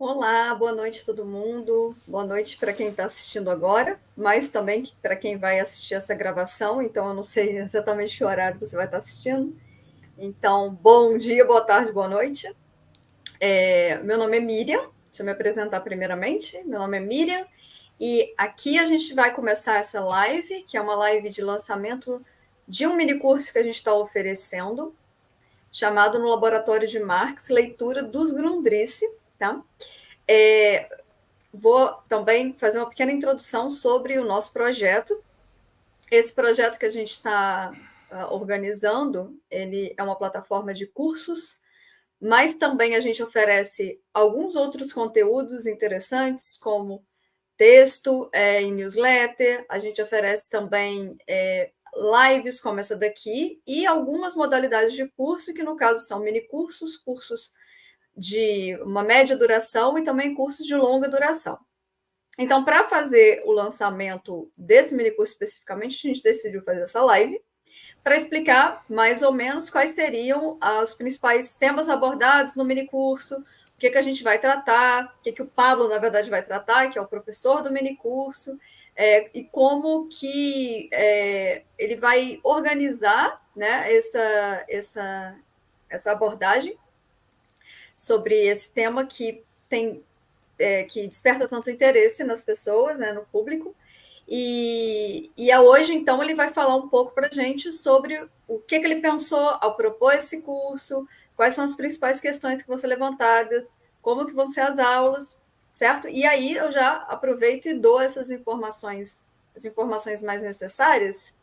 Olá, boa noite todo mundo. Boa noite para quem está assistindo agora, mas também para quem vai assistir essa gravação. Então, eu não sei exatamente que horário você vai estar assistindo. Então, bom dia, boa tarde, boa noite. Meu nome é Miriam. Deixa eu me apresentar primeiramente. Meu nome é Miriam e aqui a gente vai começar essa live, que é uma live de lançamento de um mini curso que a gente está oferecendo, chamado No Laboratório de Marx, Leitura dos Grundrisse, tá? É, Vou também fazer uma pequena introdução sobre o nosso projeto. Esse projeto que a gente está organizando, ele é uma plataforma de cursos, mas também a gente oferece alguns outros conteúdos interessantes, como texto em newsletter, a gente oferece também lives como essa daqui e algumas modalidades de curso, que no caso são mini cursos, cursos de uma média duração e também cursos de longa duração. Então, para fazer o lançamento desse minicurso especificamente, a gente decidiu fazer essa live para explicar mais ou menos quais seriam os principais temas abordados no minicurso, o que a gente vai tratar, o que o Pablo, na verdade, vai tratar, que é o professor do minicurso, e como que ele vai organizar, né, essa abordagem sobre esse tema que desperta tanto interesse nas pessoas, né, no público. E hoje, então, ele vai falar um pouco para a gente sobre o que ele pensou ao propor esse curso, quais são as principais questões que vão ser levantadas, como que vão ser as aulas, certo? E aí eu já aproveito e dou essas informações, as informações mais necessárias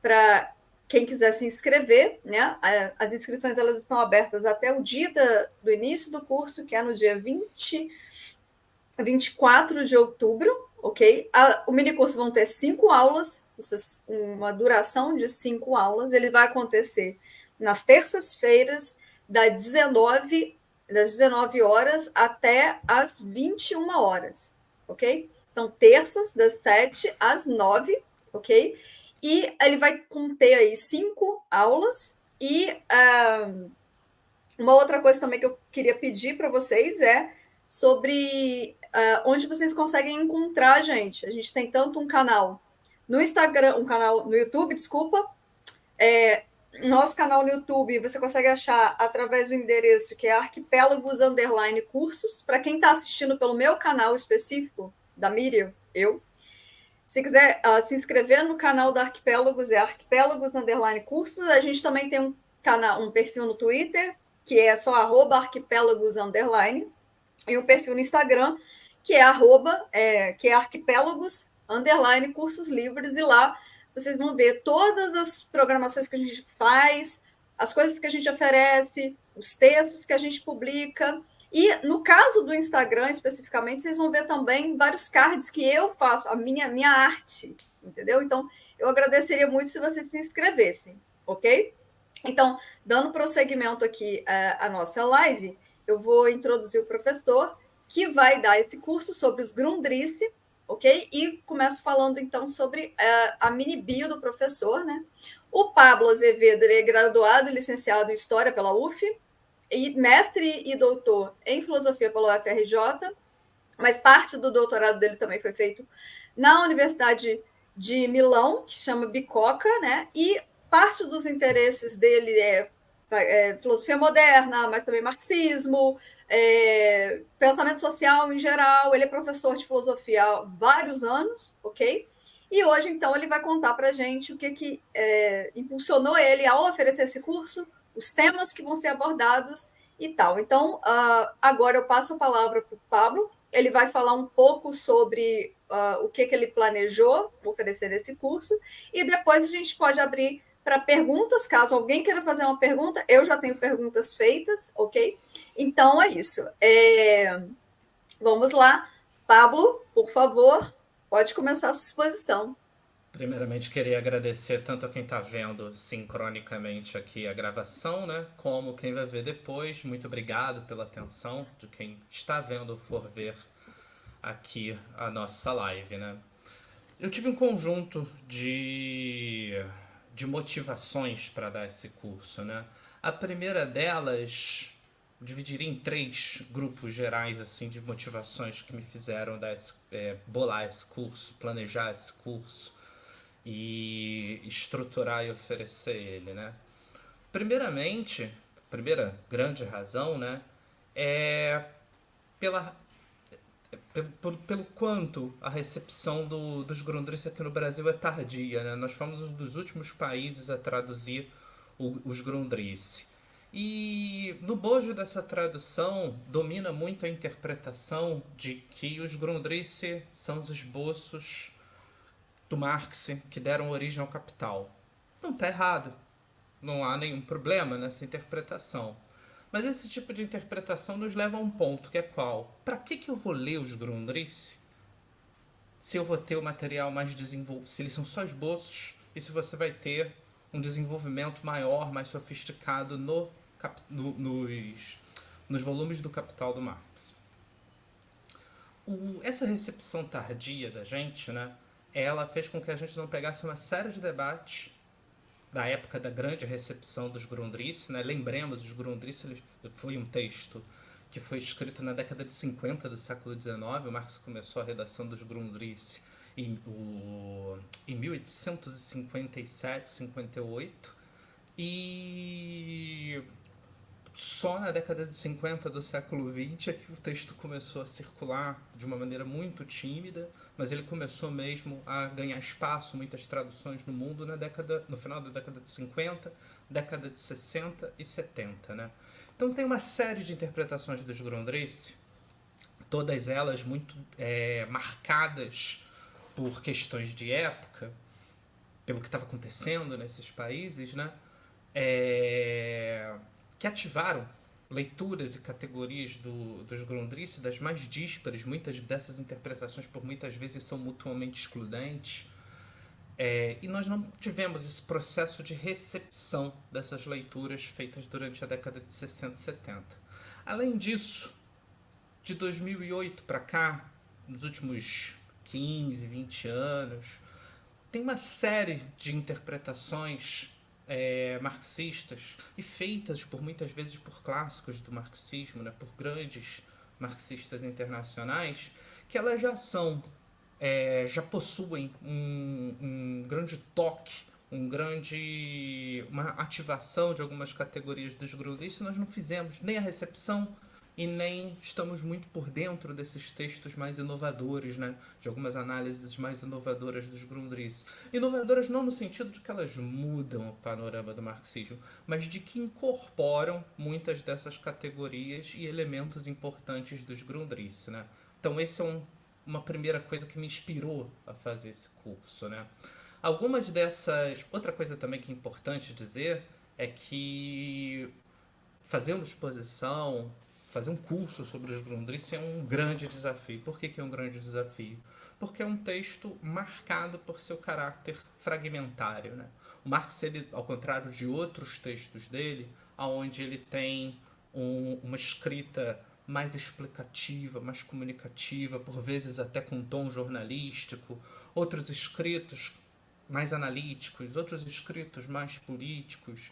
para quem quiser se inscrever, né? As inscrições elas estão abertas até o dia do início do curso, que é no dia 24 de outubro, ok? O minicurso vão ter 5 aulas, uma duração de 5 aulas. Ele vai acontecer nas terças-feiras, das 19 horas até as 21 horas, ok? Então, terças, das 7 às 9, ok? E ele vai conter aí 5 aulas. E uma outra coisa também que eu queria pedir para vocês é sobre onde vocês conseguem encontrar a gente. A gente tem tanto um canal no Instagram, um canal no YouTube, desculpa. Nosso canal no YouTube você consegue achar através do endereço que é Arquipélagos Underline Cursos. Para quem está assistindo pelo meu canal específico, da Miriam, se quiser se inscrever no canal da Arquipélagos, é Arquipélagos Underline Cursos. A gente também tem um perfil no Twitter, que é só arquipélagos underline, e um perfil no Instagram, que é arquipélagos underline cursos livres, e lá vocês vão ver todas as programações que a gente faz, as coisas que a gente oferece, os textos que a gente publica. E no caso do Instagram, especificamente, vocês vão ver também vários cards que eu faço, a minha arte, entendeu? Então, eu agradeceria muito se vocês se inscrevessem, ok? Então, dando prosseguimento aqui à nossa live, eu vou introduzir o professor que vai dar esse curso sobre os Grundrisse, ok? E começo falando então sobre a mini bio do professor, né? O Pablo Azevedo ele é graduado e licenciado em História pela UF, e mestre e doutor em Filosofia pela UFRJ, mas parte do doutorado dele também foi feito na Universidade de Milão, que chama Bicocca, né? E parte dos interesses dele é filosofia moderna, mas também marxismo, pensamento social em geral. Ele é professor de filosofia há vários anos, ok? E hoje, então, ele vai contar para a gente o que impulsionou ele ao oferecer esse curso, os temas que vão ser abordados e tal. Então, agora eu passo a palavra para o Pablo. Ele vai falar um pouco sobre o que ele planejou oferecer nesse curso, e depois a gente pode abrir para perguntas, caso alguém queira fazer uma pergunta. Eu já tenho perguntas feitas, ok? Então é isso. Vamos lá. Pablo, por favor, pode começar a sua exposição. Primeiramente, queria agradecer tanto a quem está vendo sincronicamente aqui a gravação, né, como quem vai ver depois. Muito obrigado pela atenção de quem está vendo ou for ver aqui a nossa live, né. Eu tive um conjunto de motivações para dar esse curso, né. A primeira delas dividiria em 3 grupos gerais assim de motivações que me fizeram bolar esse curso, planejar esse curso e estruturar e oferecer ele, né? Primeiramente, a primeira grande razão, né, é pela, pelo quanto a recepção dos Grundrisse aqui no Brasil é tardia, né? Nós fomos um dos últimos países a traduzir os Grundrisse. E no bojo dessa tradução domina muito a interpretação de que os Grundrisse são os esboços do Marx que deram origem ao Capital. Não está errado. Não há nenhum problema nessa interpretação. Mas esse tipo de interpretação nos leva a um ponto, que é qual? Para que eu vou ler os Grundrisse se eu vou ter o material mais desenvolvido, se eles são só esboços, e se você vai ter um desenvolvimento maior, mais sofisticado nos volumes do Capital do Marx. Essa recepção tardia da gente, né, ela fez com que a gente não pegasse uma série de debates da época da grande recepção dos Grundrisse, né? Lembremos, os Grundrisse foi um texto que foi escrito na década de 50 do século XIX. O Marx começou a redação dos Grundrisse em 1857, 58, e só na década de 50 do século XX é que o texto começou a circular de uma maneira muito tímida, mas ele começou mesmo a ganhar espaço, muitas traduções no mundo no final da década de 50, década de 60 e 70. Né? Então tem uma série de interpretações dos Grundrisse, todas elas muito marcadas por questões de época, pelo que estava acontecendo nesses países, né? Que ativaram leituras e categorias dos Grundrisse das mais díspares. Muitas dessas interpretações por muitas vezes são mutuamente excludentes, e nós não tivemos esse processo de recepção dessas leituras feitas durante a década de 60 e 70. Além disso, de 2008 para cá, nos últimos 15, 20 anos, tem uma série de interpretações marxistas, e feitas por muitas vezes por clássicos do marxismo, né, por grandes marxistas internacionais, que elas já possuem um grande toque, uma ativação de algumas categorias dos Grundrisse. Nós não fizemos nem a recepção e nem estamos muito por dentro desses textos mais inovadores, né? De algumas análises mais inovadoras dos Grundrisse. Inovadoras não no sentido de que elas mudam o panorama do marxismo, mas de que incorporam muitas dessas categorias e elementos importantes dos Grundrisse, né? Então esse é uma primeira coisa que me inspirou a fazer esse curso, né? Algumas dessas... Outra coisa também que é importante dizer é que fazer uma exposição, fazer um curso sobre os Grundrisse é um grande desafio. Por que é um grande desafio? Porque é um texto marcado por seu caráter fragmentário, né? O Marx, ele, ao contrário de outros textos dele, onde ele tem uma escrita mais explicativa, mais comunicativa, por vezes até com tom jornalístico, outros escritos mais analíticos, outros escritos mais políticos,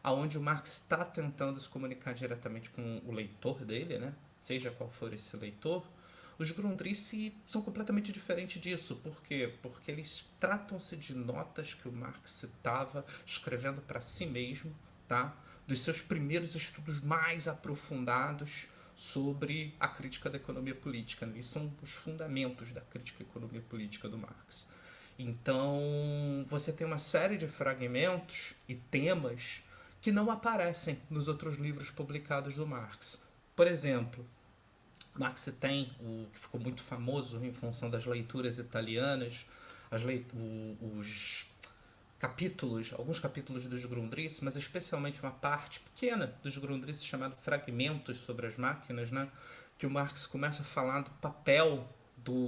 onde o Marx está tentando se comunicar diretamente com o leitor dele, né? Seja qual for esse leitor. Os Grundrisse são completamente diferentes disso. Por quê? Porque eles tratam-se de notas que o Marx estava escrevendo para si mesmo, tá? Dos seus primeiros estudos mais aprofundados sobre a crítica da economia política, né? Isso são os fundamentos da crítica à economia política do Marx. Então, você tem uma série de fragmentos e temas que não aparecem nos outros livros publicados do Marx. Por exemplo, Marx tem o que ficou muito famoso em função das leituras italianas, alguns capítulos dos Grundrisse, mas especialmente uma parte pequena dos Grundrisse chamado Fragmentos sobre as Máquinas, né? Que o Marx começa a falar do papel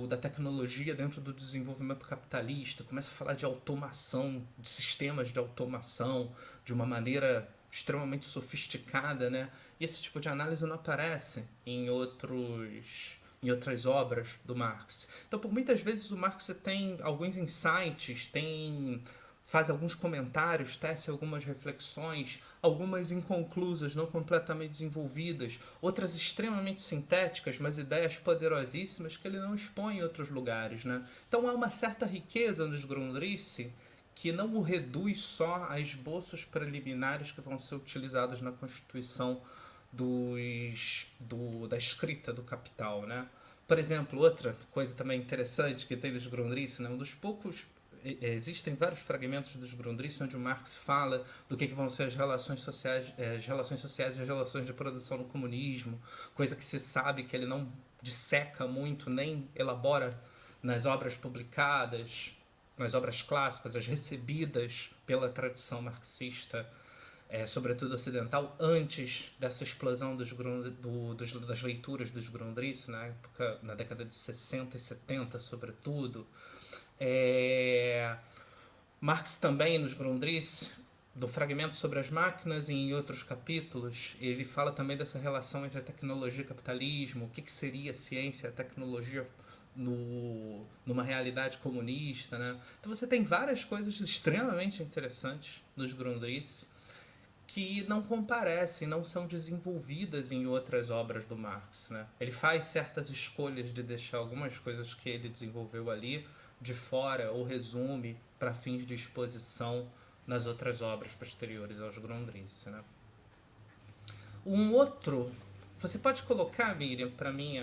da tecnologia dentro do desenvolvimento capitalista, começa a falar de automação, de sistemas de automação, de uma maneira extremamente sofisticada, né? E esse tipo de análise não aparece em outras obras do Marx. Então, por muitas vezes, o Marx tem alguns insights, tem faz alguns comentários, tece algumas reflexões, algumas inconclusas, não completamente desenvolvidas, outras extremamente sintéticas, mas ideias poderosíssimas que ele não expõe em outros lugares, né? Então há uma certa riqueza nos Grundrisse que não o reduz só a esboços preliminares que vão ser utilizados na constituição da escrita do Capital, né? Por exemplo, outra coisa também interessante que tem nos Grundrisse, né? Um dos poucos existem vários fragmentos dos Grundrisse onde o Marx fala do que vão ser as relações sociais e as relações de produção no comunismo, coisa que se sabe que ele não disseca muito, nem elabora nas obras publicadas, nas obras clássicas, as recebidas pela tradição marxista, sobretudo ocidental, antes dessa explosão das leituras dos Grundrisse, na década de 60 e 70, sobretudo. Marx também, nos Grundrisse, do fragmento sobre as máquinas e em outros capítulos, ele fala também dessa relação entre a tecnologia e o capitalismo, o que seria a ciência e a tecnologia numa realidade comunista, né? Então você tem várias coisas extremamente interessantes nos Grundrisse que não comparecem, não são desenvolvidas em outras obras do Marx, né? Ele faz certas escolhas de deixar algumas coisas que ele desenvolveu ali de fora ou resume para fins de exposição nas outras obras posteriores aos Grundrisse, né? Um outro, você pode colocar, Miriam, para mim,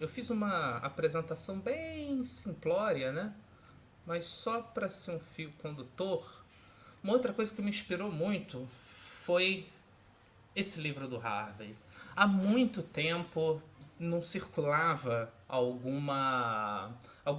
eu fiz uma apresentação bem simplória, né? Mas só para ser um fio condutor. Uma outra coisa que me inspirou muito foi esse livro do Harvey. Há muito tempo não circulava algum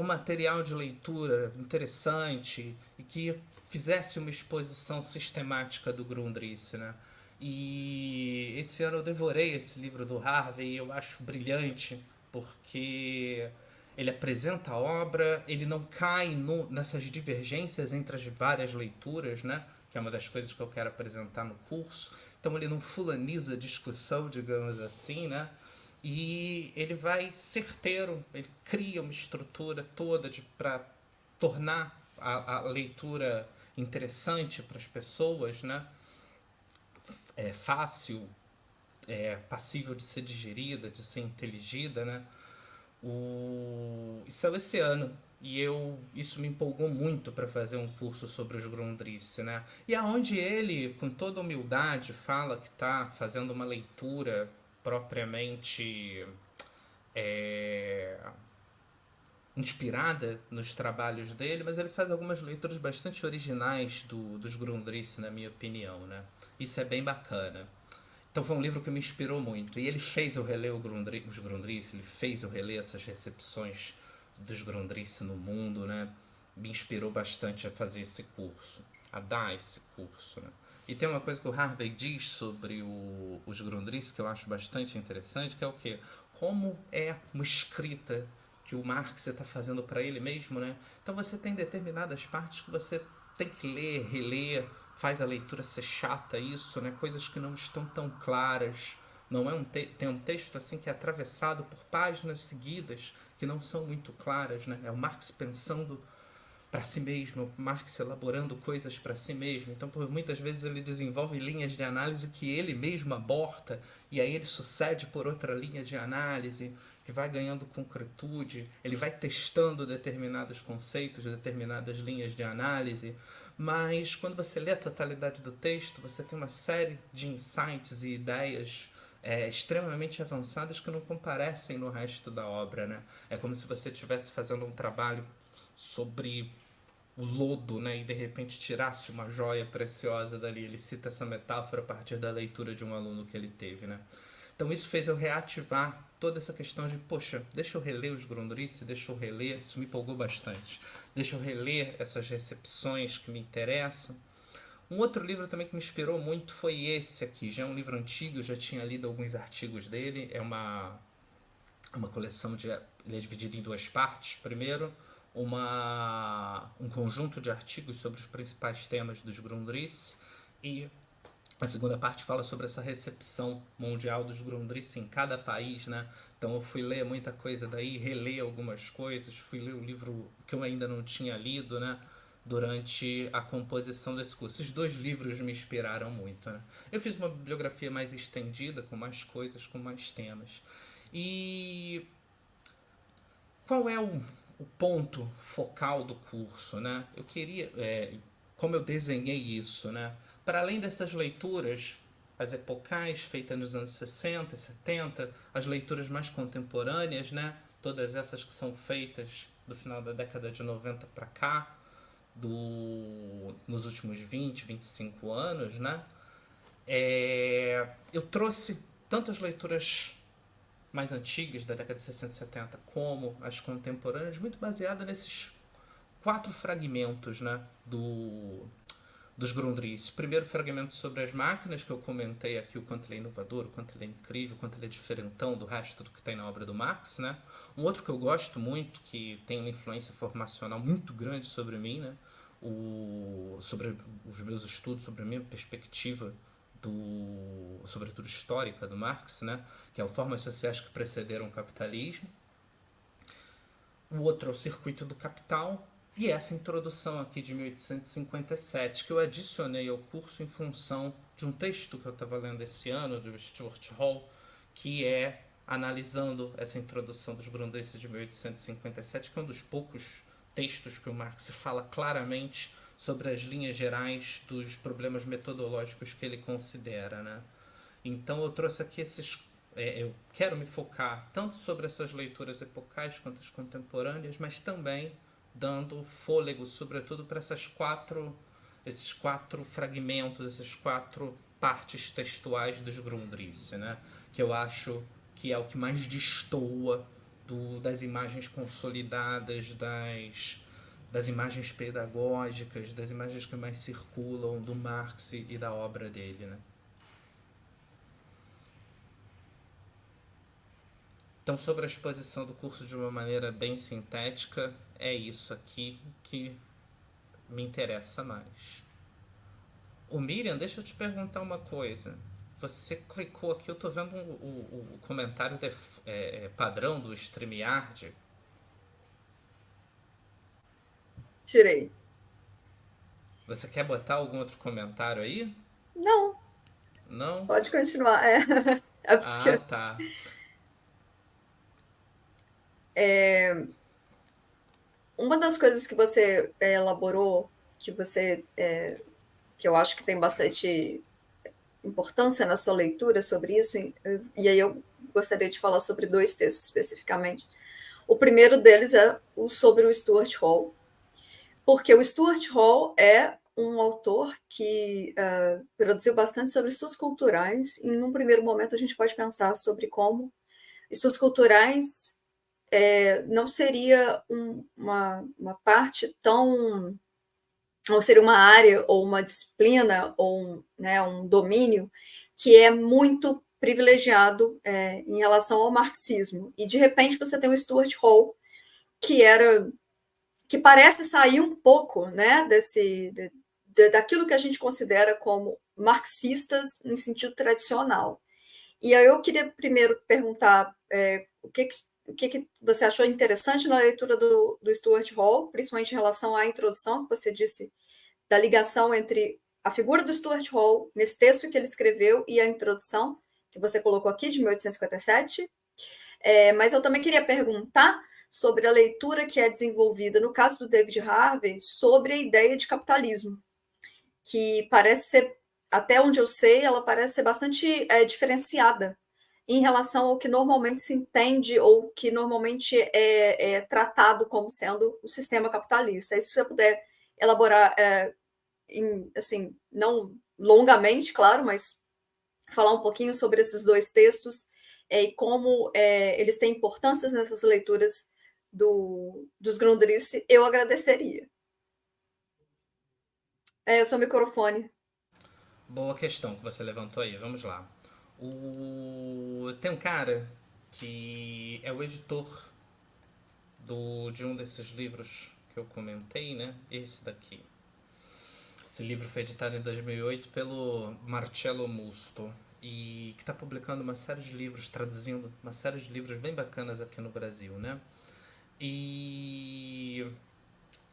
material de leitura interessante e que fizesse uma exposição sistemática do Grundrisse, né? E esse ano eu devorei esse livro do Harvey e eu acho brilhante porque ele apresenta a obra, ele não cai nessas divergências entre as várias leituras, né? Que é uma das coisas que eu quero apresentar no curso. Então ele não fulaniza a discussão, digamos assim, né? E ele vai certeiro, ele cria uma estrutura toda para tornar a leitura interessante para as pessoas, né? Fácil, passível de ser digerida, de ser inteligida, né? Isso é esse ano. E isso me empolgou muito para fazer um curso sobre os Grundrisse, né? E aonde ele, com toda humildade, fala que está fazendo uma leitura propriamente inspirada nos trabalhos dele, mas ele faz algumas leituras bastante originais dos Grundrisse, na minha opinião, né? Isso é bem bacana. Então foi um livro que me inspirou muito. E ele fez eu reler os Grundrisse, ele fez eu reler essas recepções dos Grundrisse no mundo, né? Me inspirou bastante a fazer esse curso, a dar esse curso, né? E tem uma coisa que o Harvey diz sobre os Grundrisse que eu acho bastante interessante, que é o quê? Como é uma escrita que o Marx está fazendo para ele mesmo, né? Então você tem determinadas partes que você tem que ler, reler, faz a leitura ser chata, isso, né? Coisas que não estão tão claras. Não é tem um texto assim que é atravessado por páginas seguidas que não são muito claras, né? É o Marx pensando para si mesmo, o Marx elaborando coisas para si mesmo. Então, por muitas vezes ele desenvolve linhas de análise que ele mesmo aborta e aí ele sucede por outra linha de análise que vai ganhando concretude, ele vai testando determinados conceitos, determinadas linhas de análise, mas quando você lê a totalidade do texto, você tem uma série de insights e ideias extremamente avançadas que não comparecem no resto da obra, né? É como se você estivesse fazendo um trabalho sobre o lodo, né, e de repente tirasse uma joia preciosa dali. Ele cita essa metáfora a partir da leitura de um aluno que ele teve, né? Então isso fez eu reativar toda essa questão de, poxa, deixa eu reler os Grundrisse, deixa eu reler, isso me empolgou bastante. Deixa eu reler essas recepções que me interessam. Um outro livro também que me inspirou muito foi esse aqui, já é um livro antigo, eu já tinha lido alguns artigos dele, é uma coleção ele é dividido em duas partes. Primeiro, um conjunto de artigos sobre os principais temas dos Grundrisse, e a segunda parte fala sobre essa recepção mundial dos Grundrisse em cada país, né? Então eu fui ler muita coisa daí, reler algumas coisas, fui ler o livro que eu ainda não tinha lido, né? durante a composição desse curso. Esses 2 livros me inspiraram muito, né? Eu fiz uma bibliografia mais estendida, com mais coisas, com mais temas. E qual é o ponto focal do curso, né? Eu queria, como eu desenhei isso, né? Para além dessas leituras, as epocais feitas nos anos 60 e 70, as leituras mais contemporâneas, né? Todas essas que são feitas do final da década de 90 para cá, nos últimos 20, 25 anos, né? Eu trouxe tanto as leituras mais antigas, da década de 60 e 70, como as contemporâneas, muito baseada nesses 4 fragmentos, né, dos Grundrisse. Primeiro fragmento sobre as máquinas, que eu comentei aqui, o quanto ele é inovador, o quanto ele é incrível, o quanto ele é diferentão do resto do que tem na obra do Marx, né? Um outro que eu gosto muito, que tem uma influência formacional muito grande sobre mim, né? Sobre os meus estudos, sobre a minha perspectiva sobretudo histórica do Marx, né? Que é o Formas Sociais que Precederam o Capitalismo. O outro é o Circuito do Capital, e essa introdução aqui de 1857, que eu adicionei ao curso em função de um texto que eu estava lendo esse ano, do Stuart Hall, que é analisando essa introdução dos Grundrisse de 1857, que é um dos poucos textos que o Marx fala claramente sobre as linhas gerais dos problemas metodológicos que ele considera, né? Então eu trouxe aqui eu quero me focar tanto sobre essas leituras epocais quanto as contemporâneas, mas também dando fôlego, sobretudo, para esses quatro fragmentos, essas 4 partes textuais dos Grundrisse, né? Que eu acho que é o que mais destoa das imagens consolidadas, das imagens pedagógicas, das imagens que mais circulam do Marx e da obra dele, né? Então, sobre a exposição do curso de uma maneira bem sintética, é isso aqui que me interessa mais. Miriam, deixa eu te perguntar uma coisa. Você clicou aqui, eu estou vendo o comentário padrão do StreamYard. Tirei. Você quer botar algum outro comentário aí? Não, Não? pode continuar. É Ah, porque tá. uma das coisas que você elaborou, que eu acho que tem bastante importância na sua leitura sobre isso, e aí eu gostaria de falar sobre 2 textos especificamente. O primeiro deles é sobre o Stuart Hall, porque o Stuart Hall é um autor que produziu bastante sobre estudos culturais, e num primeiro momento a gente pode pensar sobre como estudos culturais não seria uma parte tão, ou seria uma área ou uma disciplina ou um domínio que é muito privilegiado em relação ao marxismo. E de repente você tem o Stuart Hall, que parece sair um pouco, né, daquilo que a gente considera como marxistas em sentido tradicional. E aí eu queria primeiro perguntar o que você achou interessante na leitura do Stuart Hall, principalmente em relação à introdução que você disse, da ligação entre a figura do Stuart Hall, nesse texto que ele escreveu, e a introdução que você colocou aqui, de 1857. Mas eu também queria perguntar sobre a leitura que é desenvolvida, no caso do David Harvey, sobre a ideia de capitalismo, que parece ser, até onde eu sei, ela parece ser bastante diferenciada em relação ao que normalmente se entende ou que normalmente é tratado como sendo o sistema capitalista. E se você puder elaborar, assim, não longamente, claro, mas falar um pouquinho sobre esses 2 textos e como eles têm importâncias nessas leituras dos Grundrisse, eu agradeceria. O seu microfone. Boa questão que você levantou aí. Vamos lá. Tem um cara que é o editor de um desses livros que eu comentei, né? Esse daqui. Esse livro foi editado em 2008 pelo Marcello Musto e que está publicando uma série de livros, traduzindo uma série de livros bem bacanas aqui no Brasil, né? E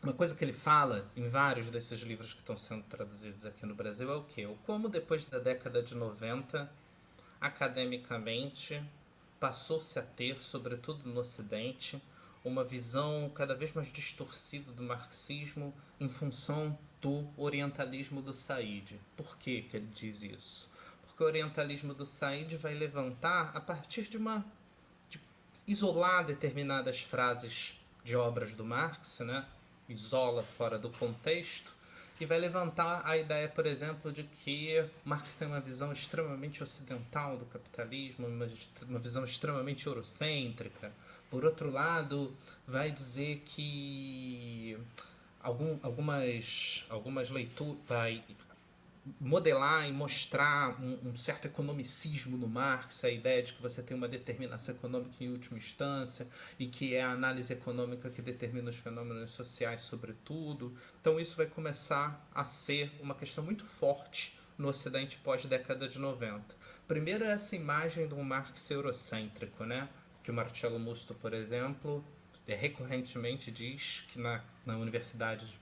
Uma coisa que ele fala em vários desses livros que estão sendo traduzidos aqui no Brasil é o quê? O como depois da década de 90, academicamente, passou-se a ter, sobretudo no Ocidente, uma visão cada vez mais distorcida do marxismo em função do orientalismo do Said. Por que que ele diz isso? Porque o orientalismo do Said vai levantar a partir de isolar determinadas frases de obras do Marx, né? Isola fora do contexto, e vai levantar a ideia, por exemplo, de que Marx tem uma visão extremamente ocidental do capitalismo, uma visão extremamente eurocêntrica. Por outro lado, vai dizer que algumas leituras, vai modelar e mostrar um certo economicismo no Marx, a ideia de que você tem uma determinação econômica em última instância e que é a análise econômica que determina os fenômenos sociais sobretudo. Então isso vai começar a ser uma questão muito forte no Ocidente pós-década de 90. Primeiro é essa imagem de um Marx eurocêntrico, né? Que o Marcello Musto, por exemplo, recorrentemente diz que nas universidades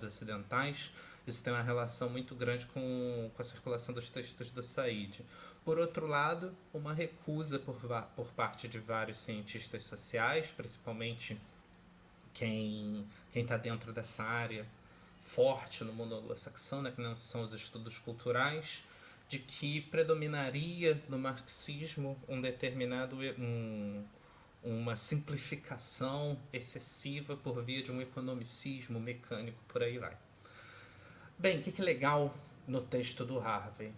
ocidentais isso tem uma relação muito grande com a circulação dos textos do Said. Por outro lado, uma recusa por parte de vários cientistas sociais, principalmente quem está dentro dessa área forte no mundo anglo-saxão, né, que não são os estudos culturais, de que predominaria no marxismo uma simplificação excessiva por via de um economicismo mecânico, por aí vai. Bem, o que é legal no texto do Harvey?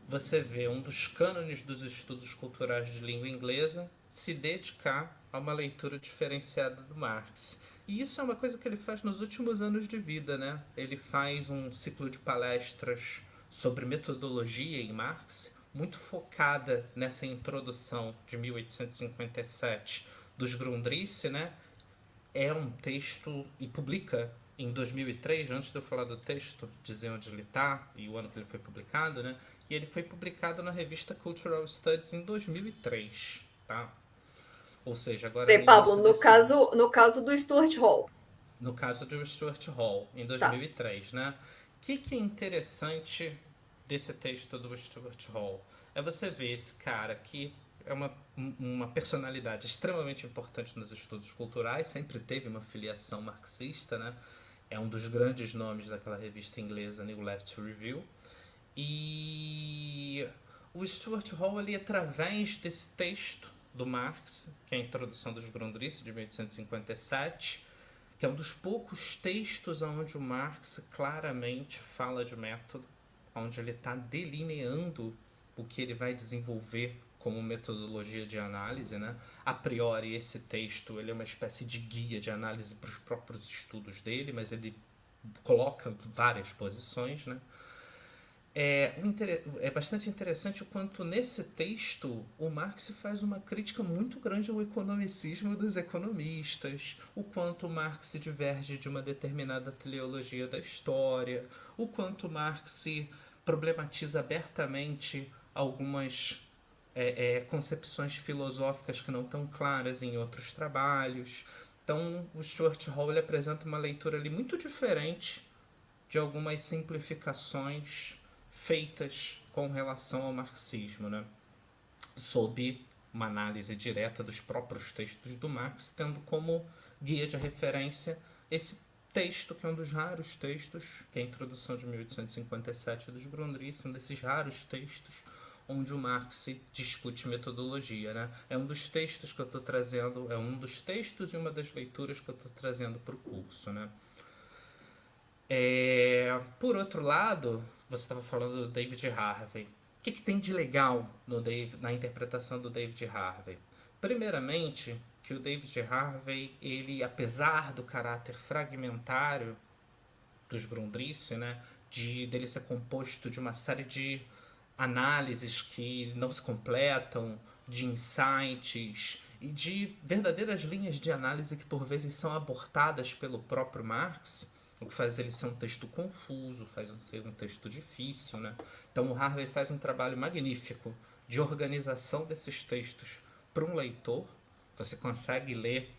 Você vê um dos cânones dos estudos culturais de língua inglesa se dedicar a uma leitura diferenciada do Marx. E isso é uma coisa que ele faz nos últimos anos de vida, né? Ele faz um ciclo de palestras sobre metodologia em Marx, muito focada nessa introdução de 1857 dos Grundrisse, né? É um texto, e publica em 2003, antes de eu falar do texto, dizer onde ele está e o ano que ele foi publicado, né? E ele foi publicado na revista Cultural Studies em 2003, tá? Ou seja, agora no Pablo, início desse... no caso do Stuart Hall. No caso do Stuart Hall, em 2003, né? O que é interessante desse texto do Stuart Hall? É você ver esse cara que é uma personalidade extremamente importante nos estudos culturais, sempre teve uma filiação marxista, né? É um dos grandes nomes daquela revista inglesa New Left Review. E o Stuart Hall, ali, através desse texto do Marx, que é a Introdução dos Grundrisse, de 1857, que é um dos poucos textos onde o Marx claramente fala de método, onde ele está delineando o que ele vai desenvolver como metodologia de análise, né? A priori, esse texto ele é uma espécie de guia de análise para os próprios estudos dele, mas ele coloca várias posições, né? É bastante interessante o quanto nesse texto o Marx faz uma crítica muito grande ao economicismo dos economistas, o quanto Marx diverge de uma determinada teleologia da história, o quanto Marx problematiza abertamente algumas concepções filosóficas que não estão claras em outros trabalhos. Então o Stuart Hall ele apresenta uma leitura ali muito diferente de algumas simplificações feitas com relação ao marxismo, né? Sob uma análise direta dos próprios textos do Marx, tendo como guia de referência esse texto, que é um dos raros textos, que é a Introdução de 1857 dos Grundrisse, um desses raros textos onde o Marx discute metodologia, né? É um dos textos que eu estou trazendo, é um dos textos e uma das leituras que eu estou trazendo para o curso, né? Por outro lado, você estava falando do David Harvey. O que tem de legal na interpretação do David Harvey? Primeiramente, que o David Harvey, ele, apesar do caráter fragmentário dos Grundrisse, né, dele ser composto de uma série de análises que não se completam, de insights e de verdadeiras linhas de análise que por vezes são abortadas pelo próprio Marx, o que faz ele ser um texto confuso, faz ele ser um texto difícil, né? Então o Harvey faz um trabalho magnífico de organização desses textos para um leitor. Você consegue ler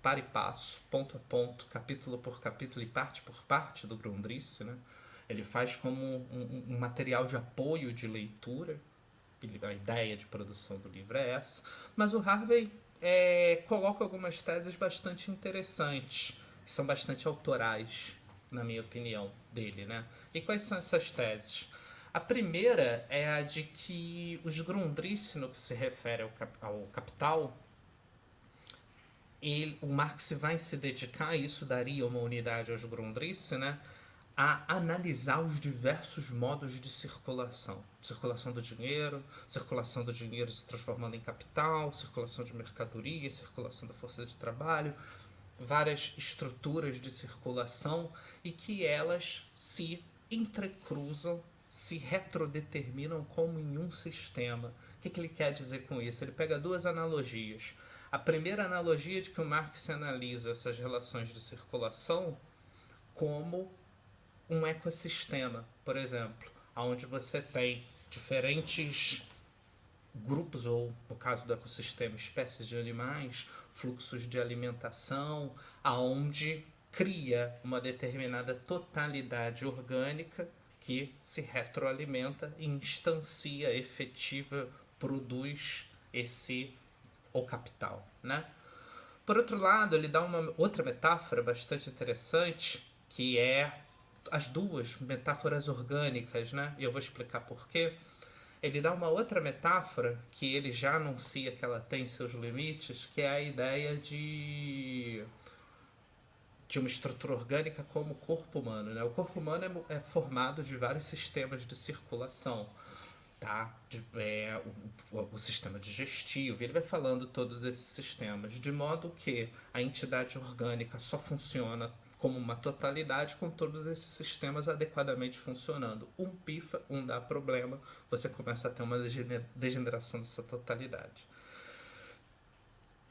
para e passo, ponto a ponto, capítulo por capítulo e parte por parte do Grundrisse, né? Ele faz como um material de apoio de leitura. A ideia de produção do livro é essa. Mas o Harvey coloca algumas teses bastante interessantes, que são bastante autorais, na minha opinião, dele, né? E quais são essas teses? A primeira é a de que os Grundrisse, no que se refere ao Capital, o Marx vai se dedicar, e isso daria uma unidade aos Grundrisse, né, a analisar os diversos modos de circulação. Circulação do dinheiro se transformando em capital, circulação de mercadoria, circulação da força de trabalho, várias estruturas de circulação e que elas se entrecruzam, se retrodeterminam como em um sistema. O que ele quer dizer com isso? Ele pega duas analogias. A primeira analogia é de que o Marx analisa essas relações de circulação como um ecossistema, por exemplo, onde você tem diferentes grupos, ou no caso do ecossistema, espécies de animais, fluxos de alimentação, aonde cria uma determinada totalidade orgânica que se retroalimenta e instancia, efetiva, produz o capital, né? Por outro lado, ele dá uma outra metáfora bastante interessante, que é as duas metáforas orgânicas, né? E eu vou explicar por quê. Ele dá uma outra metáfora que ele já anuncia que ela tem seus limites, que é a ideia de uma estrutura orgânica como o corpo humano, né? O corpo humano é formado de vários sistemas de circulação, tá? O sistema digestivo, ele vai falando todos esses sistemas, de modo que a entidade orgânica só funciona como uma totalidade com todos esses sistemas adequadamente funcionando. Um pifa, um dá problema, você começa a ter uma degeneração dessa totalidade.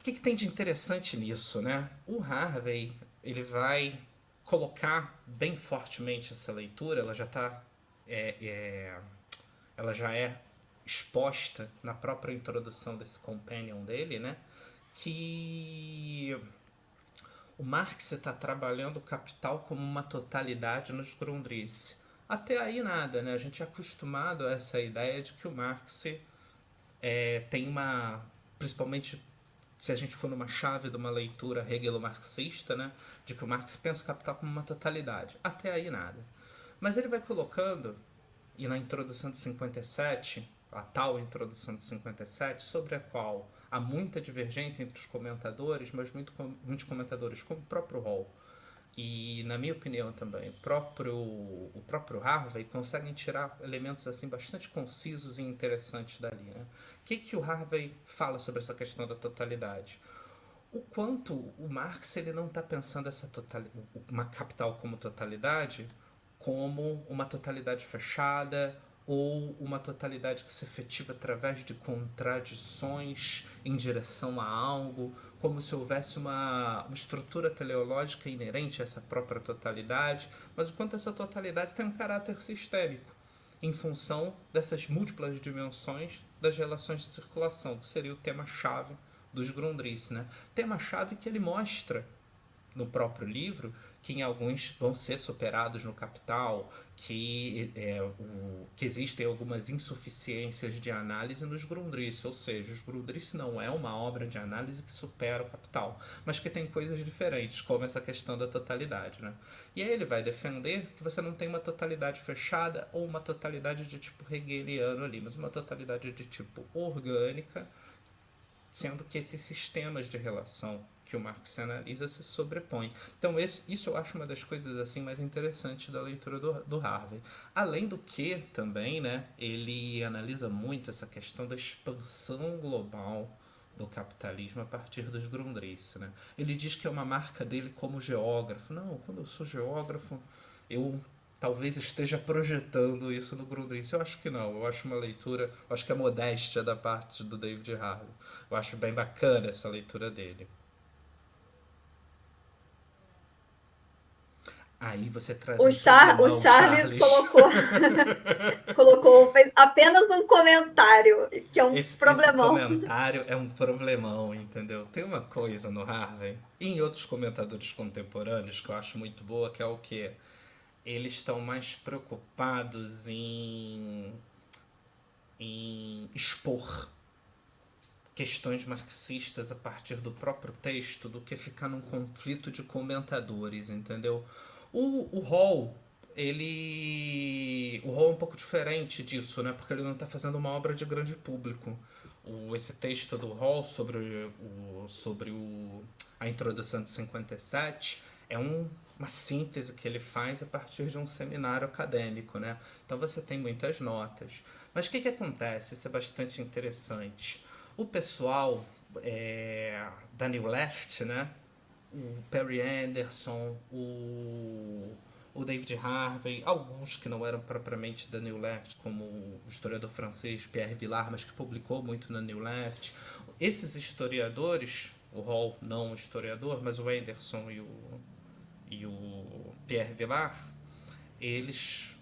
O que tem de interessante nisso, né? O Harvey, ele vai colocar bem fortemente essa leitura, ela já está ela já é exposta na própria introdução desse companion dele, né? Que o Marx está trabalhando o capital como uma totalidade nos Grundrisse. Até aí nada, né? A gente é acostumado a essa ideia de que o Marx tem uma... Principalmente se a gente for numa chave de uma leitura hegelo-marxista, né? De que o Marx pensa o capital como uma totalidade. Até aí nada. Mas ele vai colocando, e na introdução de 57, a tal introdução de 57, sobre a qual há muita divergência entre os comentadores, mas muitos comentadores, como o próprio Hall, e na minha opinião também, o próprio Harvey, conseguem tirar elementos assim bastante concisos e interessantes dali, né? O que o Harvey fala sobre essa questão da totalidade? O quanto o Marx ele não está pensando uma capital como totalidade como uma totalidade fechada ou uma totalidade que se efetiva através de contradições em direção a algo, como se houvesse uma estrutura teleológica inerente a essa própria totalidade, mas o quanto essa totalidade tem um caráter sistêmico, em função dessas múltiplas dimensões das relações de circulação, que seria o tema-chave dos Grundrisse, né? Tema-chave que ele mostra no próprio livro, que em alguns vão ser superados no Capital, que existem algumas insuficiências de análise nos Grundrisse, ou seja, os Grundrisse não é uma obra de análise que supera o Capital, mas que tem coisas diferentes, como essa questão da totalidade, né? E aí ele vai defender que você não tem uma totalidade fechada ou uma totalidade de tipo hegeliano ali, mas uma totalidade de tipo orgânica, sendo que esses sistemas de relação que o Marx analisa se sobrepõem. Então isso eu acho uma das coisas assim mais interessantes da leitura do Harvey. Além do que também, né, ele analisa muito essa questão da expansão global do capitalismo a partir dos Grundrisse, né? Ele diz que é uma marca dele como geógrafo. Não, quando eu sou geógrafo, eu talvez esteja projetando isso no Grundrisse. Eu acho que não. Eu acho uma leitura... Eu acho que é modéstia da parte do David Harvey. Eu acho bem bacana essa leitura dele. Aí você traz um O problemão, Charles Charles. colocou colocou apenas num comentário, que é um Esse problemão. comentário é um problemão, entendeu? Tem uma coisa no Harvey e em outros comentadores contemporâneos que eu acho muito boa, que é o que eles estão mais preocupados em expor questões marxistas a partir do próprio texto do que ficar num conflito de comentadores, entendeu? O Hall, o Hall é um pouco diferente disso, né? Porque ele não está fazendo uma obra de grande público. Esse texto do Hall sobre a introdução de 57 é uma síntese que ele faz a partir de um seminário acadêmico, né? Então você tem muitas notas. Mas o que acontece? Isso é bastante interessante. O pessoal da New Left, né? O Perry Anderson, o David Harvey, alguns que não eram propriamente da New Left, como o historiador francês Pierre Vilar, mas que publicou muito na New Left. Esses historiadores, o Hall não historiador, mas o Anderson e o Pierre Vilar, eles